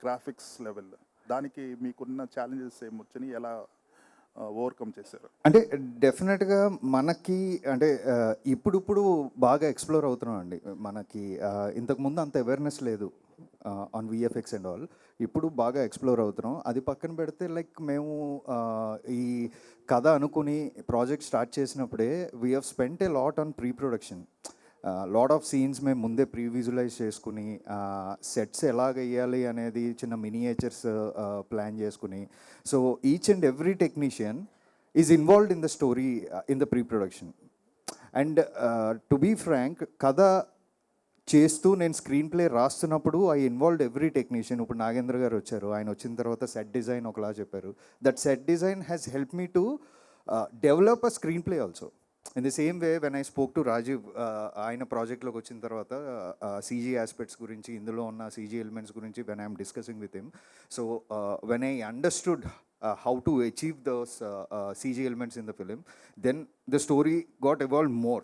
graphics level. దానికి మీకున్న ఛాలెంజెస్ ఏమొచ్చని, ఎలా ఓవర్కమ్ చేశారు? అంటే డెఫినెట్గా మనకి అంటే ఇప్పుడు బాగా ఎక్స్ప్లోర్ అవుతున్నాం అండి. మనకి ఇంతకుముందు అంత అవేర్నెస్ లేదు ఆన్ విఎఫ్ఎక్స్ అండ్ ఆల్. ఇప్పుడు బాగా ఎక్స్ప్లోర్ అవుతున్నాం. అది పక్కన పెడితే లైక్ మేము ఈ కథ అనుకుని ప్రాజెక్ట్ స్టార్ట్ చేసినప్పుడే we have spent a lot on pre production. Lot of scenes మేము ముందే ప్రీ విజువలైజ్ చేసుకుని, సెట్స్ ఎలాగ వేయాలి అనేది చిన్న మినియేచర్స్ ప్లాన్ చేసుకుని. So each and every technician is involved in the story in the pre production. And to be frank, కథ చేస్తూ నేను స్క్రీన్ ప్లే రాస్తున్నప్పుడు ఐ ఇన్వాల్వ్డ్ ఎవ్రీ టెక్నీషియన్. ఇప్పుడు నాగేంద్ర గారు వచ్చారు, ఆయన వచ్చిన తర్వాత సెట్ డిజైన్ ఒకలా చెప్పారు. That set design has help me to develop a screenplay also. In the same way when I spoke to Rajeev, ఆయన ప్రాజెక్ట్లోకి వచ్చిన తర్వాత సీజీ ఆస్పెక్ట్స్ గురించి, ఇందులో ఉన్న సీజీ ఎలిమెంట్స్ గురించి when I'm discussing with him. So when I understood how to achieve those CG elements in the film, then the story got evolved more.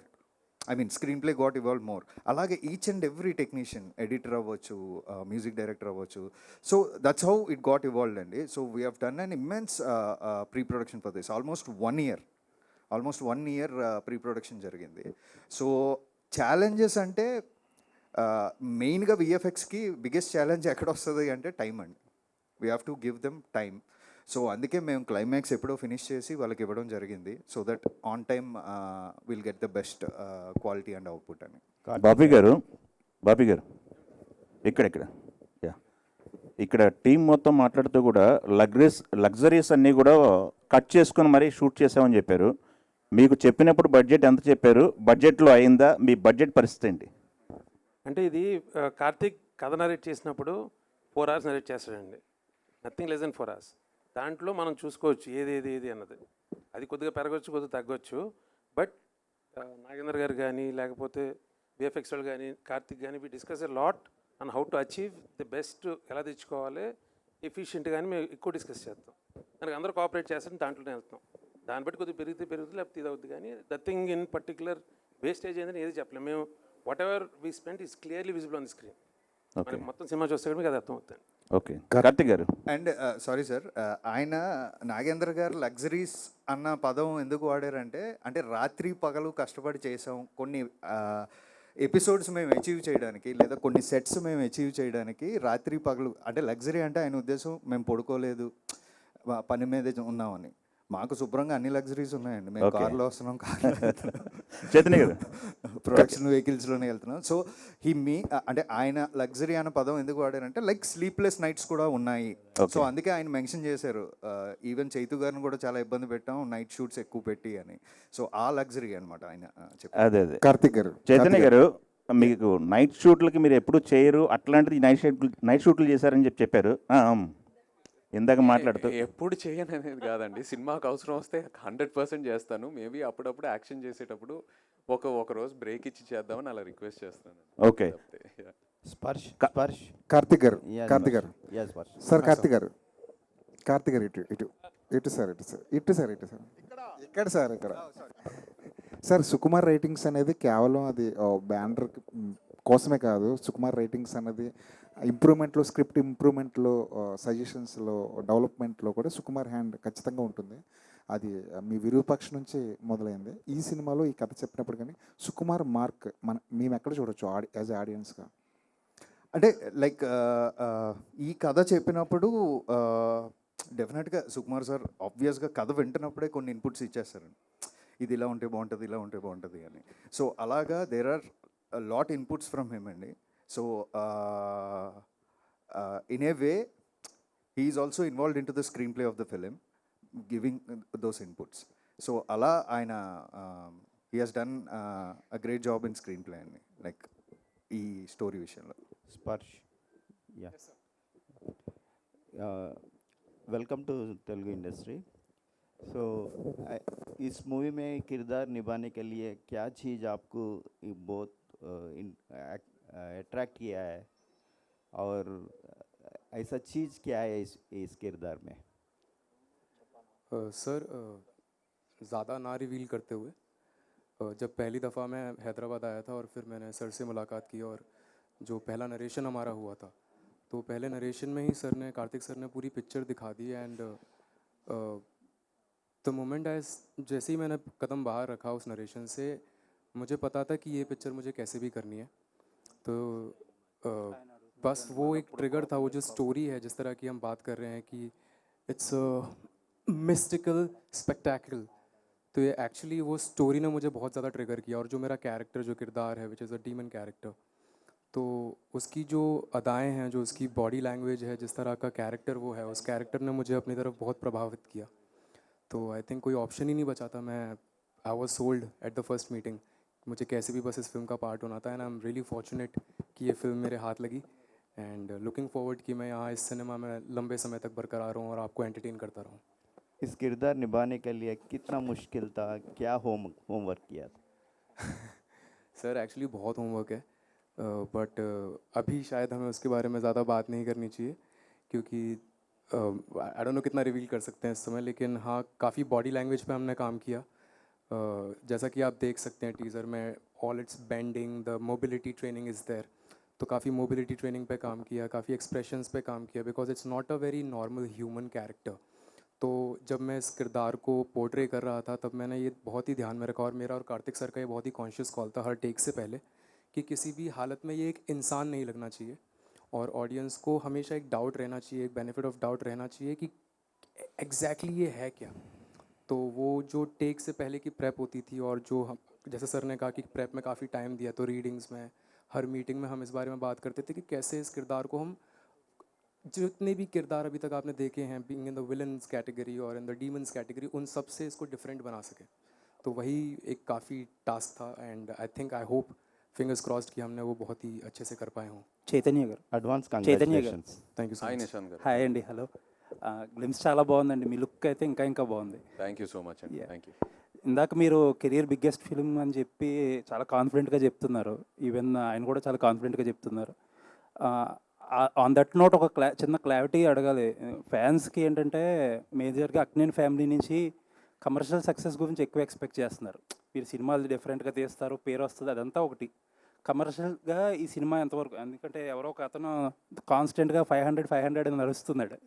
I mean, screenplay got evolved more. Alage each and every technician, editor avvachu, music director avvachu. So that's how it got evolved and so we have done an immense pre-production for this. Almost 1 year pre-production jarigindi. So challenges ante main ga VFX ki biggest challenge ekkada ostadi ante time and we have to give them time. So అందుకే మేము climax ఎప్పుడో finish చేసి వాళ్ళకి ఇవ్వడం జరిగింది. So that on time will get the best quality and output అని. బాబీ గారు ఇక్కడ టీం మొత్తం మాట్లాడుతూ కూడా లగ్జరీస్ అన్నీ కూడా కట్ చేసుకుని మరీ షూట్ చేసామని చెప్పారు. మీకు చెప్పినప్పుడు బడ్జెట్ ఎంత చెప్పారు? బడ్జెట్లో అయిందా? మీ బడ్జెట్ పరిస్థితి ఏంటి? అంటే ఇది కార్తీక్ కథ నరేట్ చేసినప్పుడు 4 hours నరేట్ చేస్తాడండి. Nothing less than for us. దాంట్లో మనం చూసుకోవచ్చు ఏది అన్నది. అది కొద్దిగా పెరగచ్చు, కొద్దిగా తగ్గొచ్చు. బట్ నాగేంద్ర గారు కానీ లేకపోతే విఎఫ్ఎక్స్ వాళ్ళు కానీ కార్తిక్ కానీ we discuss a lot and how to achieve the best, ఎలా తెచ్చుకోవాలి ఎఫిషియెంట్ కానీ మేము ఎక్కువ డిస్కస్ చేస్తాం. దానికి అందరూ కోఆపరేట్ చేస్తాం, దాంట్లోనే వెళ్తాం. దాన్ని బట్టి కొద్దిగా పెరుగుతుంది లేకపోతే ఇది అవుతుంది. కానీ the thing in particular wastage ఏంటని ఏది చెప్పలేము. మేము what ever we spend is clearly visible on the screen. మనకి మొత్తం సినిమా చూస్తే కూడా మీకు అది అర్థం అవుతుంది. ఓకే, కార్తిక్ గారు. అండ్ సారీ సార్, ఆయన నాగేంద్ర గారు లగ్జరీస్ అన్న పదం ఎందుకు వాడారంటే, అంటే రాత్రి పగలు కష్టపడి చేసాం కొన్ని ఎపిసోడ్స్ మేము అచీవ్ చేయడానికి, లేదా కొన్ని సెట్స్ మేము అచీవ్ చేయడానికి రాత్రి పగలు. అంటే లగ్జరీ అంటే ఆయన ఉద్దేశం మేము పడుకోలేదు, పని మీదే ఉన్నామని. మాకు శుభ్రంగా అన్ని లగ్జరీస్ ఉన్నాయండి. మేము కార్లో వస్తున్నాం, చైతన్య గారు ప్రొడక్షన్ వెహికల్స్లోనే వెళ్తున్నాం. సో అంటే ఆయన లగ్జరీ అనే పదం ఎందుకు వాడారంటే లైక్ స్లీప్లెస్ నైట్స్ కూడా ఉన్నాయి. సో అందుకే ఆయన మెన్షన్ చేశారు. ఈవెన్ చైతు గారిని కూడా చాలా ఇబ్బంది పెట్టాం నైట్ షూట్స్ ఎక్కువ పెట్టి అని. సో ఆ లగ్జరీ అనమాట ఆయన చెప్పారు. అదే కార్తిక్ గారు, చైతన్య గారు, మీకు నైట్ షూట్లకి మీరు ఎప్పుడు చేయరు, అట్లాంటిది నైట్ షూట్లు చేశారని చెప్పారు ఇందాక మాట్లాడుతూ. ఎప్పుడు చేయను అనేది కాదండి, సినిమాకి అవసరం వస్తే 100% చేస్తాను. మేబీ అప్పుడప్పుడు యాక్షన్ చేసేటప్పుడు ఒక రోజు బ్రేక్ ఇచ్చి చేద్దామని అలా రిక్వెస్ట్ చేస్తాను. ఓకే, స్పర్శ్ కార్తిక్ గారు సార్, కార్తిక్ గారు ఇటు సార్ ఇక్కడ సార్ సుకుమార్ రైటింగ్స్ అనేది కేవలం అది బ్యానర్ కోసమే కాదు. సుకుమార్ రైటింగ్స్ అనేది ఇంప్రూవ్మెంట్లో, స్క్రిప్ట్ ఇంప్రూవ్మెంట్లో, సజెషన్స్లో, డెవలప్మెంట్లో కూడా సుకుమార్ హ్యాండ్ ఖచ్చితంగా ఉంటుంది. అది మీ విరూపాక్ష నుంచి మొదలైంది. ఈ సినిమాలో ఈ కథ చెప్పినప్పుడు కానీ సుకుమార్ మార్క్ మేము ఎక్కడ చూడొచ్చు యాజ్ ఆడియన్స్గా? అంటే లైక్ ఈ కథ చెప్పినప్పుడు డెఫినెట్గా సుకుమార్ సార్ ఆబ్వియస్గా కథ వింటున్నప్పుడే కొన్ని ఇన్పుట్స్ ఇచ్చేస్తారండి. ఇది ఇలా ఉంటే బాగుంటుంది, ఇలా ఉంటే బాగుంటుంది అని. సో అలాగా there are lot inputs from him అండి. So in a way he is also involved into the screenplay of the film, giving those inputs. So అలా ఆయన he has done a great job in screenplay అండి, like ఈ story విషయంలో. Sparsh, welcome to Telugu industry. So इस movie में किरदार निभाने के लिए क्या चीज़ आपको बहुत अट्रैक्ट किया है और ऐसा चीज़ क्या है इस किरदार में? सर ज़्यादा ना रिवील करते हुए, जब पहली दफ़ा मैं हैदराबाद आया था और फिर मैंने सर से मुलाकात की और जो पहला नरेशन हमारा हुआ था, तो पहले नरेशन में ही कार्तिक सर ने पूरी पिक्चर दिखा दी. एंड द मोमेंट जैसे ही मैंने कदम बाहर रखा उस नरेशन से, मुझे पता था कि ये पिक्चर मुझे कैसे भी करनी है. तो बस वो एक ट्रिगर था, वो जो स्टोरी है जिस तरह की हम बात कर रहे हैं कि इट्स मिस्टिकल स्पेक्टेकल, तो ये एक्चुअली वो स्टोरी ने मुझे बहुत ज़्यादा ट्रिगर किया. और जो मेरा कैरेक्टर, जो किरदार है, which is a demon character, तो उसकी जो अदाएं हैं, जो उसकी बॉडी लैंग्वेज है, जिस तरह का कैरेक्टर वो है, उस कैरेक्टर ने मुझे अपनी तरफ बहुत प्रभावित किया. तो आई थिंक कोई ऑप्शन ही नहीं बचा था. I was sold at the first meeting. मुझे कैसे भी बस इस फिल्म का पार्ट होना था. And I am really fortunate कि ये फिल्म मेरे हाथ लगी. एंड लुकिंग फॉरवर्ड कि मैं यहाँ इस सिनेमा में लंबे समय तक बरकरार रहूँ और आपको एंटरटेन करता रहूँ. इस किरदार निभाने के लिए कितना मुश्किल था, क्या होमवर्क किया था? सर एक्चुअली बहुत होमवर्क है, बट अभी शायद हमें उसके बारे में ज़्यादा बात नहीं करनी चाहिए, क्योंकि आई डोंट नो कितना रिवील कर सकते हैं इस समय. लेकिन हाँ, काफ़ी बॉडी लैंग्वेज पे हमने काम किया. जैसा कि आप देख सकते हैं टीज़र में, all it's bending, the mobility training is there. तो काफ़ी मोबिलिटी ट्रेनिंग पे काम किया, काफ़ी एक्सप्रेशंस पे काम किया, because it's not a very normal human character. तो जब मैं इस किरदार को पोर्ट्रे कर रहा था, तब मैंने ये बहुत ही ध्यान में रखा. और मेरा और कार्तिक सर का ये बहुत ही कॉन्शियस कॉल था हर टेक से पहले, कि किसी भी हालत में ये एक इंसान नहीं लगना चाहिए. और ऑडियंस को हमेशा एक डाउट रहना चाहिए, एक बेनिफिट ऑफ डाउट रहना चाहिए कि एग्जैक्टली ये है क्या. तो वो जो टेक से पहले की प्रेप होती थी, और जो हम, जैसे सर ने कहा कि प्रेप में काफ़ी टाइम दिया, तो रीडिंग्स में, हर मीटिंग में हम इस बारे में बात करते थे कि कैसे इस किरदार को हम, जितने भी किरदार अभी तक आपने देखे हैं being in the villains category और इन द डीमन्स कैटेगरी, उन सब से इसको डिफरेंट बना सके. तो वही एक काफ़ी टास्क था. And I think, I hope, fingers crossed कि हमने वो बहुत ही अच्छे से कर पाए हों. చైతన్య గారు, advance congratulations. Thank you so hi much. Nishant గారు. హాయ్ అండి, హలో. గ్లిమ్స్ చాలా బాగుందండి. మీ లుక్ అయితే ఇంకా ఇంకా బాగుంది. థ్యాంక్ యూ సో మచ్ అండి. Thank you. ఇందాక మీరు కెరియర్ బిగ్గెస్ట్ ఫిల్మ్ అని చెప్పి చాలా కాన్ఫిడెంట్గా చెప్తున్నారు. ఈవెన్ ఆయన కూడా చాలా కాన్ఫిడెంట్గా చెప్తున్నారు. ఆన్ దట్ నోట్ ఒక చిన్న క్లారిటీ అడగాలి. ఫ్యాన్స్కి ఏంటంటే మేజర్గా అక్కినేని ఫ్యామిలీ నుంచి కమర్షియల్ సక్సెస్ గురించి ఎక్కువ ఎక్స్పెక్ట్ చేస్తున్నారు. మీరు సినిమాలు డిఫరెంట్గా తీస్తారు, పేరు వస్తుంది, అదంతా ఒకటి. కమర్షియల్గా ఈ సినిమా ఎంతవరకు, ఎందుకంటే ఎవరో ఒక అతను కాన్స్టెంట్గా 500 అని నడుస్తున్నాడు.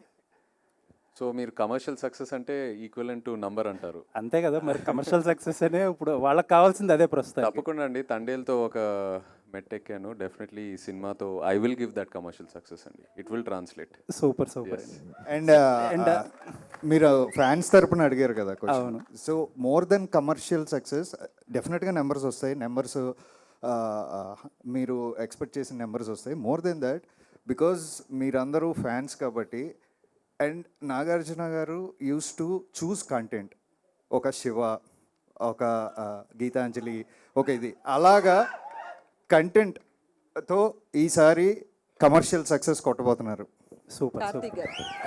సో మీరు కమర్షియల్ సక్సెస్ అంటే ఈక్వలెంట్ టు నంబర్ అంటారు. అంతే కదా మరి, కమర్షియల్ సక్సెస్ అనే ఇప్పుడు వాళ్ళకి కావాల్సింది అదే ప్రస్తుతం. తప్పకుండా అండి, తండేలతో ఒక మెట్టెక్కాను. డెఫినెట్లీ ఈ సినిమాతో I will give that commercial success అండి. It will translate. Super. And మీరు ఫ్యాన్స్ తరపున అడిగారు కదా question. So more than commercial success డెఫినెట్గా నెంబర్స్ వస్తాయి. నెంబర్స్ మీరు ఎక్స్పెక్ట్ చేసిన నెంబర్స్ వస్తాయి. మోర్ దెన్ దట్, బికాజ్ మీరందరూ ఫ్యాన్స్ కాబట్టి. And Nagarjuna garu used to choose content. ఒక శివ, ఒక గీతాంజలి, ఒక ఇది అలాగా కంటెంట్తో ఈసారి కమర్షియల్ సక్సెస్ కొట్టబోతున్నారు. సూపర్.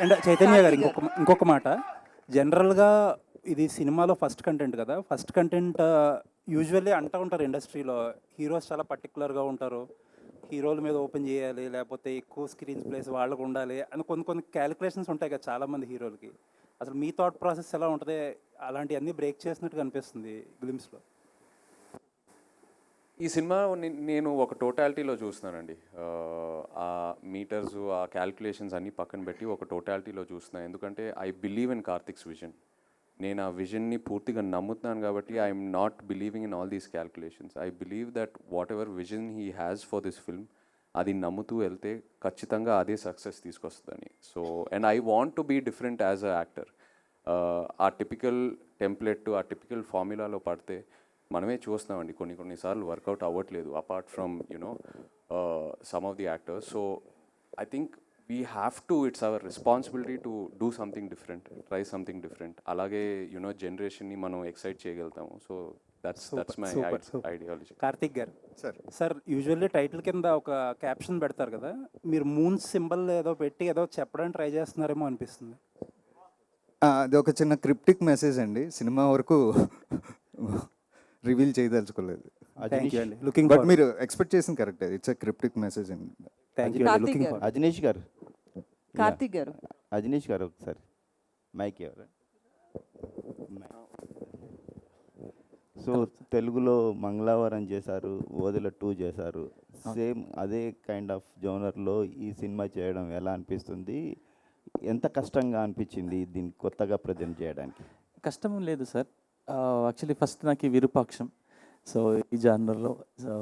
అండ్ చైతన్య గారు ఇంకొక మాట, జనరల్గా ఇది సినిమాలో ఫస్ట్ కంటెంట్ కదా. ఫస్ట్ కంటెంట్ యూజువల్లీ అంటూ ఉంటారు ఇండస్ట్రీలో, హీరోస్ చాలా పర్టికులర్గా ఉంటారు, హీరోల మీద ఓపెన్ చేయాలి, లేకపోతే ఎక్కువ స్క్రీన్ ప్లేస్ వాళ్ళకు ఉండాలి అని కొన్ని క్యాలిక్యులేషన్స్ ఉంటాయి కదా చాలామంది హీరోలకి. అసలు మీ థాట్ ప్రాసెస్ ఎలా ఉంటుంది? అలాంటివన్నీ బ్రేక్ చేసినట్టుగా అనిపిస్తుంది గ్లిమ్స్లో. ఈ సినిమా నేను ఒక టోటాలిటీలో చూస్తున్నానండి. ఆ మీటర్స్, ఆ క్యాల్కులేషన్స్ అన్నీ పక్కన పెట్టి ఒక టోటాలిటీలో చూస్తున్నాను. ఎందుకంటే I believe in Karthik's vision. నేను ఆ విజన్ని పూర్తిగా నమ్ముతున్నాను కాబట్టి I'm not believing in all these calculations. I believe that whatever vision he has for this film, అది నమ్ముతూ వెళ్తే ఖచ్చితంగా అదే సక్సెస్ తీసుకొస్తుందని. So and I want to be different as a actor. ఆ టిపికల్ టెంప్లెట్, ఆ typical ఫార్ములాలో పడితే మనమే చూస్తున్నామండి కొన్నిసార్లు వర్కౌట్ అవ్వట్లేదు, apart from you know some of the actors. So I think we have to, it's our responsibility to do something different, try something different. అలాగే you know జనరేషన్ని మనం ఎక్సైట్ చేయగలుగుతాము. So that's my ideology. Karthik గారు సార్, యూజువల్లీ టైటిల్ కింద ఒక caption పెడతారు కదా, మీరు moon symbol ఏదో పెట్టి ఏదో చెప్పడానికి ట్రై చేస్తున్నారేమో అనిపిస్తుంది. అది ఒక చిన్న క్రిప్టిక్ మెసేజ్ అండి, సినిమా వరకు రివీల్ చేయదలుచుకోలేదు. బట్ మీరు ఎక్స్పెక్ట్ చేసింది correct, it's a cryptic message అండి. అజనీష్ గారు, కార్తిక్ గారు, అజనీష్ గారు ఒకసారి మైక్ ఎవరు. సో తెలుగులో మంగళవారం చేశారు, ఓదెల 2 చేశారు. సేమ్ అదే కైండ్ ఆఫ్ జోనర్లో ఈ సినిమా చేయడం ఎలా అనిపిస్తుంది? ఎంత కష్టంగా అనిపించింది దీన్ని కొత్తగా ప్రజెంట్ చేయడానికి? కష్టం లేదు సార్. యాక్చువల్లీ ఫస్ట్ నాకు ఈ విరూపాక్షం, సో ఈ జానర్లో. So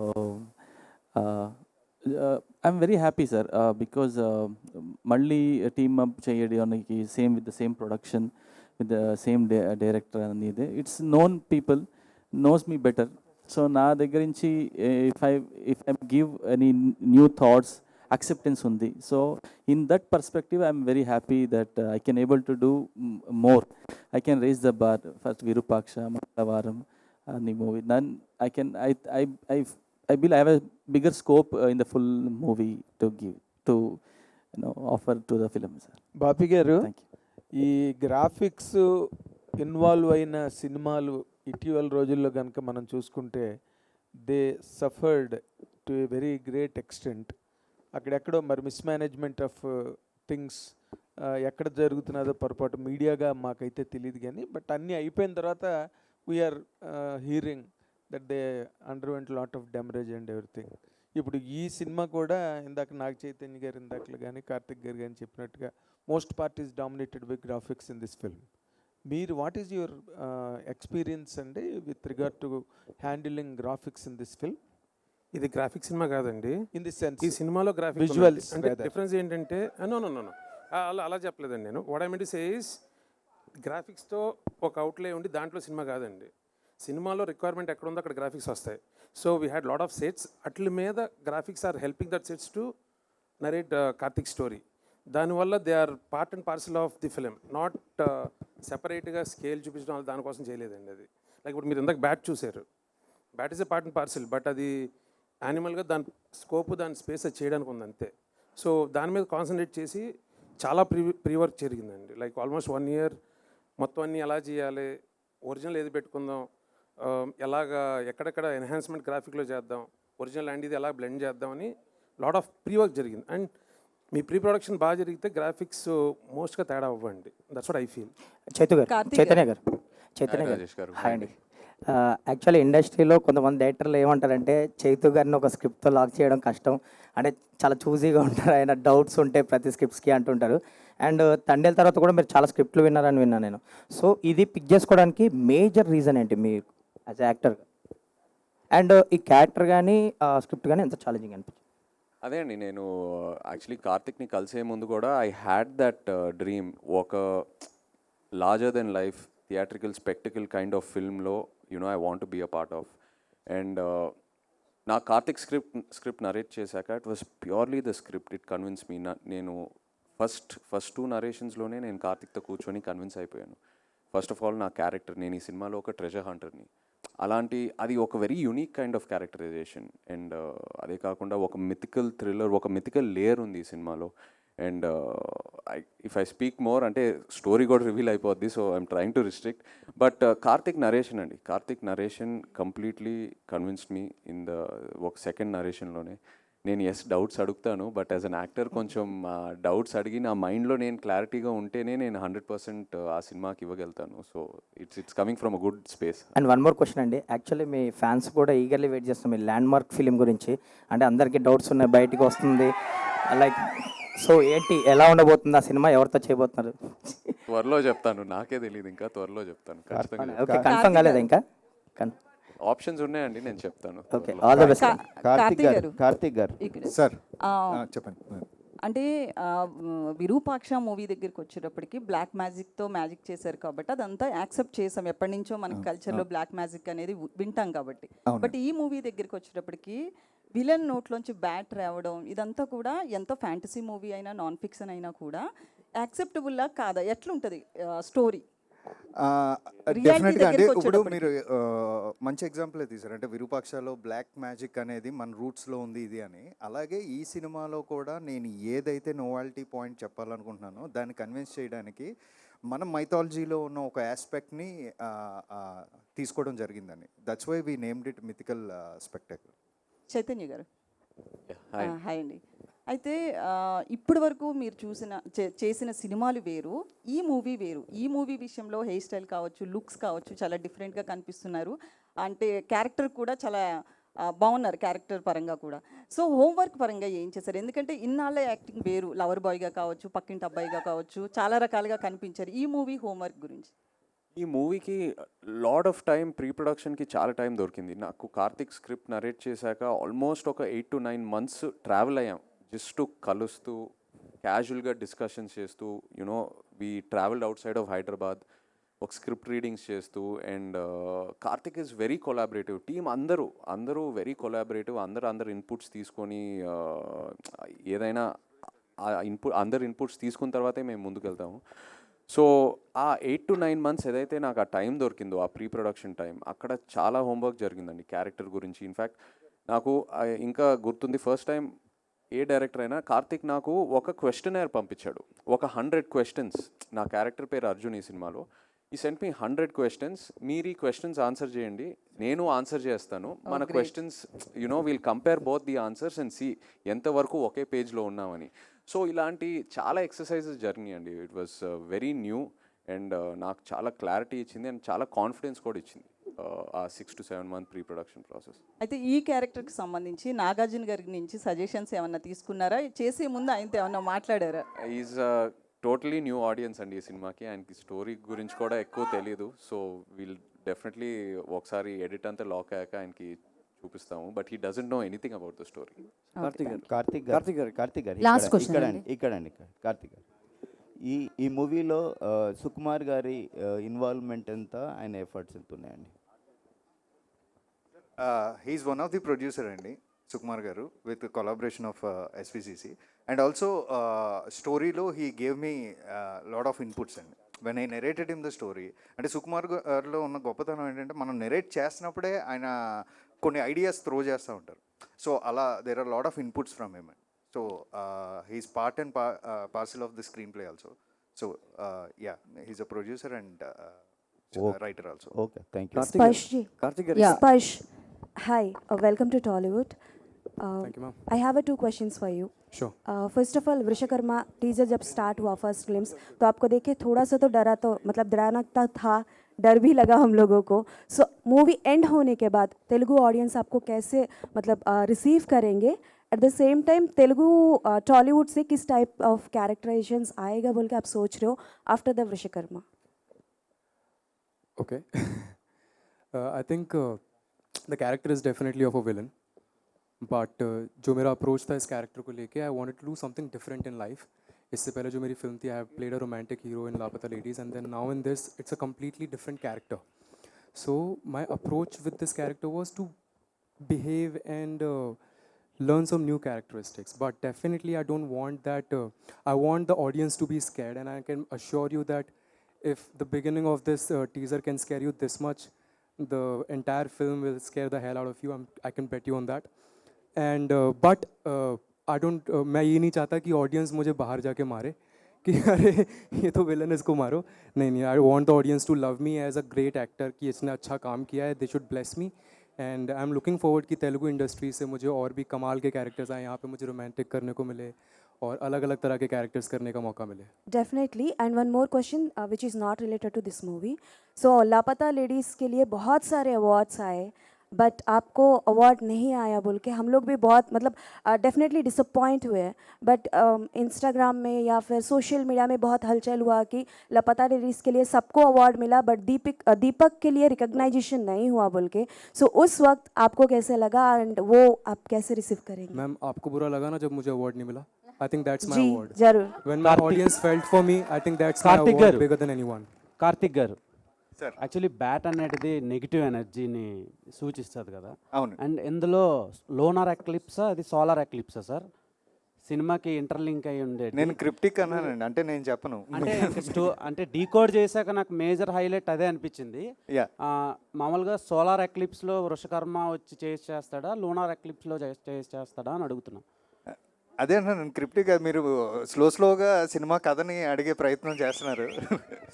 I'm very happy sir, because మళ్ళీ టీమ్ అప్ చేయడానికి same with the same production, with the same director అనేది. It's known people knows me better. So నా దగ్గర నుంచి if I give any new thoughts, acceptance undi. So in that perspective I'm very happy that I can able to do more. I can raise the bar. First Virupaksha, Mangalavaram, the movie. Then I believe I have a bigger scope in the full movie to give, to offer to the film, sir. బాపి గారు, ఈ graphics involve అయిన సినిమాలు ఇటీవల రోజుల్లో కనుక మనం చూసుకుంటే they suffered to a very great extent. అక్కడెక్కడో మరి మిస్మేనేజ్మెంట్ ఆఫ్ థింగ్స్ ఎక్కడ జరుగుతున్నదో పొరపాటు మీడియాగా మాకైతే తెలియదు కానీ, బట్ అన్నీ అయిపోయిన తర్వాత we're hearing that they underwent lot of damage and everything. ఇప్పుడు ఈ సినిమా కూడా ఇందాక నాగ చైతన్య గారు ఇందాకలు కానీ కార్తిక్ గారు కానీ చెప్పినట్టుగా most part is dominated by graphics in this film. మీరు వాట్ ఈస్ యువర్ ఎక్స్పీరియన్స్ అండి with regard to handling graphics in this film? ఇది గ్రాఫిక్ సినిమా కాదండి, ఇన్ ది సెన్స్ ఈ సినిమాలో గ్రాఫిక్ విజువల్స్ అంటే డిఫరెన్స్ ఏంటంటే అలా చెప్పలేదండి నేను. What I mean to say is గ్రాఫిక్స్తో ఒక అవుట్లే ఉండి దాంట్లో సినిమా కాదండి. సినిమాలో రిక్వైర్మెంట్ ఎక్కడ ఉందో అక్కడ గ్రాఫిక్స్ వస్తాయి. So we had lot of sets, అట్ల మీద graphics are helping that sets to narrate Karthik story. దానివల్ల they are part and parcel of the film, not సెపరేట్గా స్కేల్ చూపించడం దానికోసం చేయలేదండి. అది లైక్ ఇప్పుడు మీరు ఇందాక బ్యాట్ చూసారు, bat is a part and parcel, but అది యానిమల్గా దాని స్కోప్, దాని స్పేస్ అది చేయడానికి ఉంది అంతే. సో దాని మీద కాన్సన్ట్రేట్ చేసి చాలా ప్రీ వర్క్ జరిగిందండి. లైక్ ఆల్మోస్ట్ 1 year మొత్తం అన్నీ ఎలా చేయాలి, ఒరిజినల్ ఏది పెట్టుకుందాం, ఎలాగా ఎక్కడెక్కడ ఎన్హాన్స్మెంట్ గ్రాఫిక్లో చేద్దాం, ఒరిజినల్ అండ్ ఇది ఎలా బ్లెండ్ చేద్దామని లాట్ ఆఫ్ ప్రీ వర్క్ జరిగింది. అండ్ మీ ప్రీ ప్రొడక్షన్ బాగా జరిగితే గ్రాఫిక్స్ మోస్ట్గా తేడా అవ్వండి. That's what I feel. Chaitanya గారు రాజేష్ గారు. హాయ్ అండి. యాక్చువల్లీ ఇండస్ట్రీలో కొంతమంది డైరెక్టర్లు ఏమంటారంటే చైతు గారిని ఒక స్క్రిప్ట్తో లాక్ చేయడం కష్టం, అంటే చాలా చూజీగా ఉంటారు, ఆయన డౌట్స్ ఉంటాయి ప్రతి స్క్రిప్ట్స్కి అంటుంటారు. అండ్ తండేల తర్వాత కూడా మీరు చాలా స్క్రిప్ట్లు విన్నారని విన్నాను నేను. సో ఇది పిక్ చేసుకోవడానికి మేజర్ రీజన్ ఏంటి మీరు యాజ్ యాక్టర్? అండ్ ఈ క్యారెక్టర్ కానీ స్క్రిప్ట్ కానీ ఎంత ఛాలెంజింగ్ అనిపించింది? అదే అండి, నేను యాక్చువల్లీ కార్తిక్ని కలిసే ముందు కూడా ఐ హ్యాడ్ దట్ డ్రీమ్, ఒక larger than life theatrical spectacle kind of ఫిల్మ్లో I want be a part of. And నా కార్తిక్ స్క్రిప్ట్ నరేట్ చేశాక it was purely the script, it convince me. నేను ఫస్ట్ 2 నరేషన్స్లోనే నేను కార్తిక్తో కూర్చొని కన్విన్స్ అయిపోయాను. ఫస్ట్ ఆఫ్ ఆల్ నా క్యారెక్టర్, నేను ఈ సినిమాలో ఒక ట్రెజర్ హంటర్ని, అది ఒక very unique kind of characterization. And అదే కాకుండా ఒక మిథికల్ థ్రిల్లర్, ఒక మిథికల్ లేయర్ ఉంది ఈ సినిమాలో. And if I speak more అంటే స్టోరీ కూడా రివీల్ అయిపోద్ది, so I'm trying to restrict. But Karthik narration completely convinced me in ఒక సెకండ్ నరేషన్లోనే. నేను డౌట్స్ అడుగుతాను, బట్ యాజ్ అన్ యాక్టర్ కొంచెం డౌట్స్ అడిగి నా మైండ్లో నేను క్లారిటీగా ఉంటేనే నేను 100% ఆ సినిమాకి ఇవ్వగలుగుతాను. So it's coming from a good space. And one more question అండి, యాక్చువల్లీ మీ ఫ్యాన్స్ కూడా ఈగర్లీ వెయిట్ చేస్తున్నారు మీ ల్యాండ్ మార్క్ ఫిలిం గురించి. అంటే అందరికీ డౌట్స్ ఉన్నాయి, బయటికి వస్తుంది లైక్, సో ఏంటి, ఎలా ఉండబోతుంది ఆ సినిమా, ఎవరితో చేయబోతున్నారు? త్వరలో చెప్తాను, నాకే తెలియదు, ఇంకా త్వరలో చెప్తాను. ఓకే, కన్ఫర్మ్ కాలేదా ఇంకా? ఆప్షన్స్ ఉన్నాయండి, నేను చెప్తాను. Okay, all the best. Karthik గారు సార్ చెప్పండి. అంటే విరూపాక్ష మూవీ దగ్గరికి వచ్చేటప్పటికి బ్లాక్ మ్యాజిక్తో మ్యాజిక్ చేశారు కాబట్టి అదంతా యాక్సెప్ట్ చేసాం, ఎప్పటి నుంచో మన కల్చర్లో బ్లాక్ మ్యాజిక్ అనేది వింటాం కాబట్టి. బట్ ఈ మూవీ దగ్గరికి వచ్చేటప్పటికి విలన్ నోట్లోంచి బ్యాట్ రావడం ఇదంతా కూడా ఎంతో ఫ్యాంటసీ మూవీ అయినా నాన్ ఫిక్షన్ అయినా కూడా యాక్సెప్టబుల్లా కాదా, ఎట్లుంటుంది స్టోరీ? డెఫినెట్గా అంటే ఇప్పుడు మీరు మంచి ఎగ్జాంపుల్ తీసారు, అంటే విరూపాక్షలో బ్లాక్ మ్యాజిక్ అనేది మన రూట్స్లో ఉంది ఇది అని. అలాగే ఈ సినిమాలో కూడా నేను ఏదైతే నోవాలిటీ పాయింట్ చెప్పాలనుకుంటున్నానో దాన్ని కన్విన్స్ చేయడానికి మనం మైథాలజీలో ఉన్న ఒక ఆస్పెక్ట్ని తీసుకోవడం జరిగిందండి. That's why we named it mythical spectacle. Chaitanya garu hi అండి. అయితే ఇప్పటి వరకు మీరు చేసిన సినిమాలు వేరు, ఈ మూవీ వేరు. ఈ మూవీ విషయంలో హెయిర్ స్టైల్ కావచ్చు, లుక్స్ కావచ్చు, చాలా డిఫరెంట్గా కనిపిస్తున్నారు. అంటే క్యారెక్టర్ కూడా చాలా బాగున్నారు, క్యారెక్టర్ పరంగా కూడా. సో హోంవర్క్ పరంగా ఏం చేశారు? ఎందుకంటే ఇన్నాళ్ళ యాక్టింగ్ వేరు, లవర్ బాయ్గా కావచ్చు, పక్కింటి అబ్బాయిగా కావచ్చు, చాలా రకాలుగా కనిపించారు. ఈ మూవీ హోంవర్క్ గురించి. ఈ మూవీకి లాట్ ఆఫ్ టైం, ప్రీ ప్రొడక్షన్కి చాలా టైం దొరికింది నాకు. కార్తిక్ స్క్రిప్ట్ నరేట్ చేశాక ఆల్మోస్ట్ ఒక 8 to 9 months ట్రావెల్ అయ్యాం, జస్ట్ కలుస్తూ క్యాజువల్గా డిస్కషన్స్ చేస్తూ. We travelled out side of Hyderabad, ఒక స్క్రిప్ట్ రీడింగ్స్ చేస్తూ. And Karthik is very collaborative. Team అందరూ వెరీ కొలాబరేటివ్. అందరు ఇన్పుట్స్ తీసుకొని ఏదైనా అందరు ఇన్పుట్స్ తీసుకున్న తర్వాతే మేము ముందుకు వెళ్తాము. సో ఆ 8 to 9 months ఏదైతే నాకు ఆ టైం దొరికిందో, ఆ ప్రీ ప్రొడక్షన్ టైం, అక్కడ చాలా హోంవర్క్ జరిగిందండి క్యారెక్టర్ గురించి. ఇన్ఫ్యాక్ట్ నాకు ఇంకా గుర్తుంది, ఫస్ట్ టైం ఏ డైరెక్టర్ అయినా కార్తిక్ నాకు ఒక క్వశ్చనర్ పంపించాడు, ఒక 100 questions. నా క్యారెక్టర్ పేరు అర్జున్ ఈ సినిమాలో. ఈ సెంట్ మీ 100 questions, మీరు ఈ క్వశ్చన్స్ ఆన్సర్ చేయండి, నేను ఆన్సర్ చేస్తాను. మన questions will compare both the answers and see ఎంతవరకు ఒకే పేజ్లో ఉన్నామని. సో ఇలాంటి చాలా ఎక్సర్సైజెస్ జరిగినాయండి. It was very new and నాకు చాలా క్లారిటీ ఇచ్చింది అండ్ చాలా కాన్ఫిడెన్స్ కూడా ఇచ్చింది ఆ 6 to 7 month pre production process. అయితే ఈ క్యారెక్టర్కి సంబంధించి నాగార్జున గారి నుంచి సజెషన్స్ ఏమన్నా తీసుకున్నారా? చేసే ముందు ఆయనతో ఏమన్నా మాట్లాడారా? ఈజ్ టోటలీ న్యూ ఆడియన్స్ అండి ఈ సినిమాకి, ఆయనకి స్టోరీ గురించి కూడా ఎక్కువ తెలియదు. సో వీల్ డెఫినెట్లీ ఒకసారి ఎడిట్ అంతా లాక్ అయ్యాక ఆయనకి చూపిస్తాము, but he doesn't know anything about the story. Karthik గారు ఇక్కడండి కార్తిక్ గారు, ఈ మూవీలో సుకుమార్ గారి ఇన్వాల్వ్మెంట్ ఎంత, ఆయన ఎఫర్ట్స్ ఎంత ఉన్నాయండి? He's one of the producer అండి సుకుమార్ గారు, with collaboration of SVCC. And also స్టోరీలో he gave me lot of inputs అండి when I narrated in the story. అంటే సుకుమార్ గారిలో ఉన్న గొప్పతనం ఏంటంటే మనం నెరేట్ చేసినప్పుడే ఆయన కొన్ని ఐడియాస్ త్రో చేస్తూ ఉంటారు. సో అలా there are lot of inputs from him. So he's part and parcel of the screenplay also. So yeah, he's a producer and writer also. Okay, thank you. Sparsh ji. Yeah. Sparsh, hi. Welcome to Tollywood. Thank you, ma'am. I have 2 questions for you. Sure. First of all Vishwakarma teaser जब start हुआ first glimpse तो आपको देख के थोड़ा सा तो डरा, तो मतलब डराना था, डर भी लगा हम लोगों को. सो मूवी एंड होने के बाद तेलुगु ऑडियंस आपको कैसे मतलब रिसीव करेंगे? At the same time Telugu Tollywood से किस टाइप ऑफ कैरेक्टराइजेशंस आएगा बोल के आप सोच रहे हो after the Vishwakarma? Okay. I think the character is definitely of a villain. But जो मेरा अप्रोच था इस कैरेक्टर को लेके, I wanted to do something different in life. इससे पहले जो मेरी फिल्म थी, I have played a romantic hero in Laapataa Ladies, and then now in this it's a completely different character. So my approach with this character was to behave and learn some new characteristics. But definitely I don't want that. I want the audience to be scared, and I can assure you that if the beginning of this teaser can scare you this much, the entire film will scare the hell out of you. I can bet you on that. And but I don't. मैं ये नहीं चाहता कि audience मुझे बाहर जाके मारे कि अरे ये तो विलन, इसको मारो. नहीं, I want the audience to love me as a great actor, कि इसने अच्छा काम किया है. They should bless me. And I am looking forward कि तेलुगु इंडस्ट्री से मुझे और भी कमाल के कैरेक्टर्स आए, यहाँ पे मुझे रोमांटिक करने को मिले और अलग अलग तरह के कैरेक्टर्स करने का मौका मिले. Definitely. And one more question which is not related to this movie. So Laapataa Ladies के लिए बहुत सारे अवार्ड्स आए, बट आपको अवार्ड नहीं आया बोल के हम लोग भी बहुत मतलब डेफिनेटली डिसअपॉइंट हुए. बट इंस्टाग्राम में या फिर सोशल मीडिया में बहुत हलचल हुआ कि लापता लेडीज़ के लिए सबको अवार्ड मिला, बट दीपक के लिए रिकग्नाइजेशन नहीं हुआ बोल के. सो उस वक्त आपको कैसे लगा एंड वो आप कैसे रिसीव करेंगे? मैम, आपको बुरा लगा ना जब मुझे अवार्ड नहीं मिला? आई थिंक दैट्स माय जी, अवार्ड. जरूर. When my audience felt for me, I think that's my award bigger than anyone. Karthik గారు, సార్, యాక్చువల్లీ బ్యాట్ అనేది నెగిటివ్ ఎనర్జీని సూచిస్తుంది కదా. అవును. అండ్ ఇందులో లోనార్ ఎక్లిప్సా, అది సోలార్ ఎక్లిప్సా సార్? సినిమాకి ఇంటర్లింక్ అయి ఉండేది. నేను క్రిప్టిక్ అన్నానండి, అంటే నేను చెప్పను. అంటే అంటే డీకోడ్ చేశాక నాకు మేజర్ హైలైట్ అదే అనిపించింది. మామూలుగా సోలార్ ఎక్లిప్స్లో వృషకర్మ వచ్చి చేస్తాడా, లోనార్ ఎక్లిప్స్లో చేస్తాడా అని అడుగుతున్నా. అదే అన్నాను, క్రిప్టిక్. మీరు స్లోగా సినిమా కథని అడిగే ప్రయత్నం చేస్తున్నారు.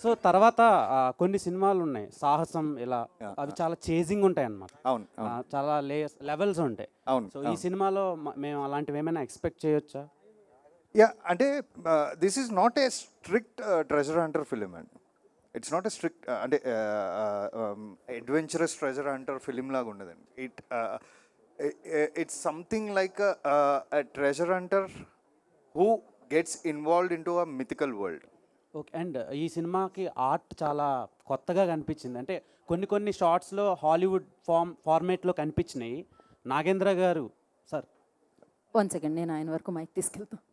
సో తర్వాత కొన్ని సినిమాలు ఉన్నాయి సాహసం, ఇలా అవి చాలా చేజింగ్ ఉంటాయి అన్నమాట. అవును, చాలా లెవెల్స్ ఉంటాయి. అవును. సో ఈ సినిమాలో మేము అలాంటివి ఏమైనా ఎక్స్పెక్ట్ చేయొచ్చా? యా, అంటే this is not a strict treasure Hunter film అండి. ఇట్స్ నాట్ ఏ స్ట్రిక్ట్ అంటే అడ్వెంచరస్ ట్రెజర్ హంటర్ ఫిలిం లాగా ఉండదండి. It's something like a treasure hunter who gets involved into a mythical world. Okay. And ఈ సినిమాకి art చాలా కొత్తగా కనిపించింది. అంటే కొన్ని షార్ట్స్లో హాలీవుడ్ ఫార్మేట్లో కనిపించినాయి. నాగేంద్ర గారు సార్, 1 సెకండ్, నేను ఆయన వరకు మైక్ తీసుకెళ్తాను.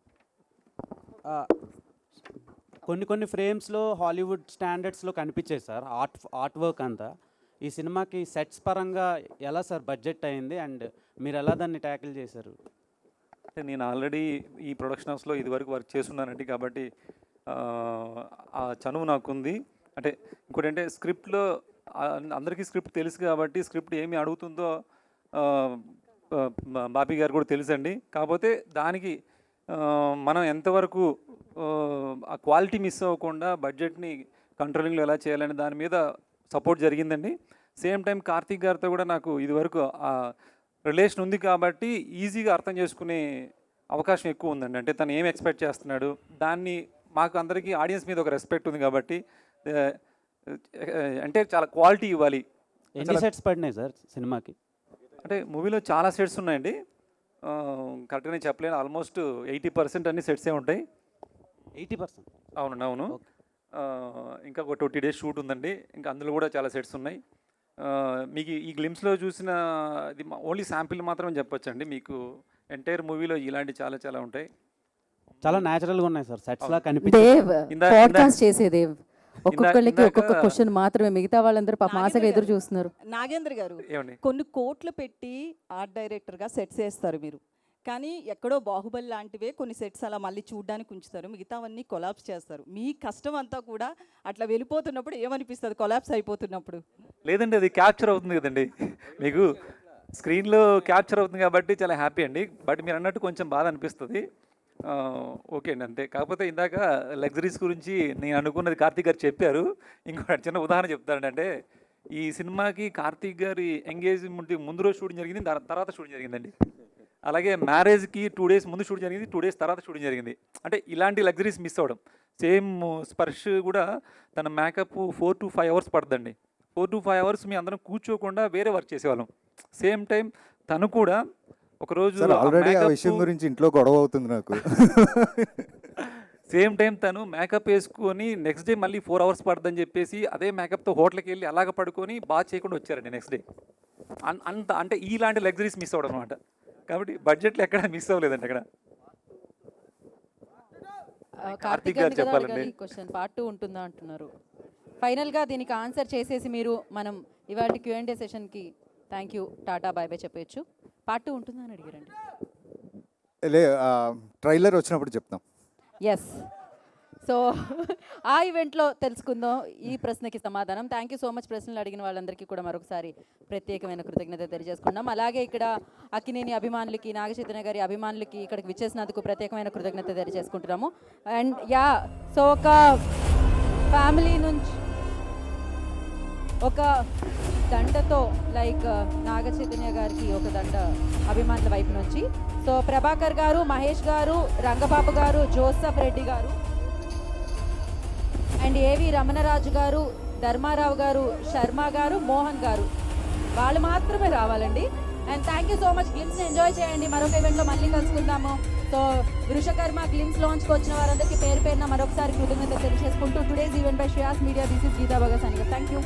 కొన్ని ఫ్రేమ్స్లో హాలీవుడ్ స్టాండర్డ్స్లో కనిపించాయి సార్ ఆర్ట్ వర్క్ అంతా. ఈ సినిమాకి సెట్స్ పరంగా ఎలా సార్ బడ్జెట్ అయింది, అండ్ మీరు ఎలా దాన్ని ట్యాకిల్ చేశారు? అంటే నేను ఆల్రెడీ ఈ ప్రొడక్షన్ హౌస్లో ఇదివరకు వర్క్ చేస్తున్నానండి, కాబట్టి ఆ చనువు నాకుంది. అంటే ఇంకోటి అంటే స్క్రిప్ట్లో అందరికీ స్క్రిప్ట్ తెలుసు కాబట్టి స్క్రిప్ట్ ఏమి అడుగుతుందో బాపీ గారు కూడా తెలుసండి. కాకపోతే దానికి మనం ఎంతవరకు ఆ క్వాలిటీ మిస్ అవ్వకుండా బడ్జెట్ని కంట్రోలింగ్లో ఎలా చేయాలనే దాని మీద సపోర్ట్ జరిగిందండి. సేమ్ టైం కార్తీక్ గారితో కూడా నాకు ఇదివరకు రిలేషన్ ఉంది కాబట్టి ఈజీగా అర్థం చేసుకునే అవకాశం ఎక్కువ ఉందండి. అంటే తను ఏం ఎక్స్పెక్ట్ చేస్తున్నాడు, దాన్ని మాకు అందరికీ ఆడియన్స్ మీద ఒక రెస్పెక్ట్ ఉంది కాబట్టి అంటే చాలా క్వాలిటీ ఇవ్వాలి. ఎన్ని సెట్స్ పడినాయి సార్ సినిమాకి? అంటే మూవీలో చాలా సెట్స్ ఉన్నాయండి, కరెక్ట్గానే చెప్పలేను. ఆల్మోస్ట్ 80% అన్ని సెట్సే ఉంటాయి. 80%? అవునండి, అవును. ఇంకా ఒక 20 days షూట్ ఉందండి, ఇంకా అందులో కూడా చాలా సెట్స్ ఉన్నాయి. మీకు ఈ గ్లిమ్స్లో చూసిన ఇది ఓన్లీ శాంపిల్ మాత్రమే చెప్పొచ్చండి. మీకు ఎంటైర్ మూవీలో ఇలాంటి చాలా చాలా ఉంటాయి. చాలా న్యాచురల్గా ఉన్నాయి సార్ సెట్స్ లా దేవ్ కనిపించింది. పాడ్కాస్ట్ చేసే దేవ్ ఒక్కొక్కళ్ళకి ఒక్కొక్క క్వశ్చన్ మాత్రమే, మిగతా వాళ్ళందరూ పాపం ఆశగా ఎదురు చూస్తున్నారు. నాగేంద్ర గారు, ఏమండి? కొన్ని కోట్లు పెట్టి ఆర్ట్ డైరెక్టర్గా సెట్స్ వేస్తారు మీరు, కానీ ఎక్కడో బాహుబలి లాంటివే కొన్ని సెట్స్ అలా మళ్ళీ చూడడానికి ఉంచుతారు, మిగతావన్నీ కొలాప్స్ చేస్తారు. మీ కష్టం అంతా కూడా అట్లా వెళ్ళిపోతున్నప్పుడు ఏమనిపిస్తుంది కొలాప్స్ అయిపోతున్నప్పుడు? లేదండి, అది క్యాప్చర్ అవుతుంది కదండి. మీకు స్క్రీన్లో క్యాప్చర్ అవుతుంది కాబట్టి చాలా హ్యాపీ అండి. బట్ మీరు అన్నట్టు కొంచెం బాధ అనిపిస్తుంది. ఓకే అండి, అంతే. కాకపోతే ఇందాక లగ్జరీస్ గురించి నేను అనుకున్నది కార్తీక్ గారు చెప్పారు. ఇంకో చిన్న ఉదాహరణ చెప్తానండి. అంటే ఈ సినిమాకి కార్తీక్ గారి ఎంగేజ్మెంట్ ముందు రోజు షూటింగ్ జరిగింది, తర్వాత షూటింగ్ జరిగిందండి. అలాగే మ్యారేజ్కి 2 days ముందు షూటింగ్ జరిగింది, 2 days తర్వాత షూటింగ్ జరిగింది. అంటే ఇలాంటి లగ్జరీస్ మిస్ అవ్వడం. సేమ్ స్పర్శ్ కూడా తన మేకప్ 4 to 5 hours పడుతుందండి. 4 to 5 hours మీ అందరం కూర్చోకుండా వేరే వర్క్ చేసేవాళ్ళం. సేమ్ టైం తను కూడా ఒకరోజు ఆల్రెడీ ఆ విషయం గురించి ఇంట్లో గొడవ అవుతుంది నాకు. సేమ్ టైం తను మేకప్ వేసుకొని నెక్స్ట్ డే మళ్ళీ 4 hours పడుతుందని చెప్పేసి అదే మేకప్తో హోటల్కి వెళ్ళి అలాగ పడుకొని బాగా చేయకుండా వచ్చారండి నెక్స్ట్ డే. అంత అంటే ఇలాంటి లగ్జరీస్ మిస్ అవ్వడం అనమాట. కాబట్టి బడ్జెట్లో ఎక్కడ మిస్ అవ్వలేదండి అక్కడ. కార్తీక్ గారు చెప్పాలండి. క్వశ్చన్ పార్ట్ 2 ఉంటుందా అంటున్నారు. ఫైనల్గా దీనికి ఆన్సర్ చేసేసి మీరు మనం ఇవాళ Q&A సెషన్కి thank you, tata, bye bye చెప్పచ్చు. పార్ట్ 2 ఉంటుందా అని అడిగారండి. ట్రైలర్ వచ్చినప్పుడు చెప్తాం. ఎస్. సో ఆ ఈవెంట్లో తెలుసుకుందాం ఈ ప్రశ్నకి సమాధానం. Thank you so much. ప్రశ్నలు అడిగిన వాళ్ళందరికీ కూడా మరొకసారి ప్రత్యేకమైన కృతజ్ఞత తెలియజేసుకున్నాం. అలాగే ఇక్కడ అక్కినేని అభిమానులకి, నాగచైతన్య గారి అభిమానులకి ఇక్కడికి విచ్చేసినందుకు ప్రత్యేకమైన కృతజ్ఞత తెలియజేసుకుంటున్నాము. అండ్ సో ఒక ఫ్యామిలీ నుంచి ఒక దండతో లైక్ నాగచైతన్య గారికి ఒక దండ అభిమానుల వైపు నుంచి. సో ప్రభాకర్ గారు, మహేష్ గారు, రంగబాబు గారు, జోసఫ్ రెడ్డి గారు అండ్ ఏవి రమణరాజు గారు, ధర్మారావు గారు, శర్మ గారు, మోహన్ గారు వాళ్ళు మాత్రమే రావాలండి. And thank you so much. గ్లిమ్స్ని ఎంజాయ్ చేయండి. మరొక ఈవెంట్లో మళ్ళీ కలుసుకుందాము. సో వృషకర్మ గ్లిమ్స్ లాంచ్కి వచ్చిన వారందరికీ పేరు పేరున మరొకసారి కృతజ్ఞత తెలియజేసుకుంటూ today's event by Shreyas media, this is Geetha Bhagat సనిగా. Thank you.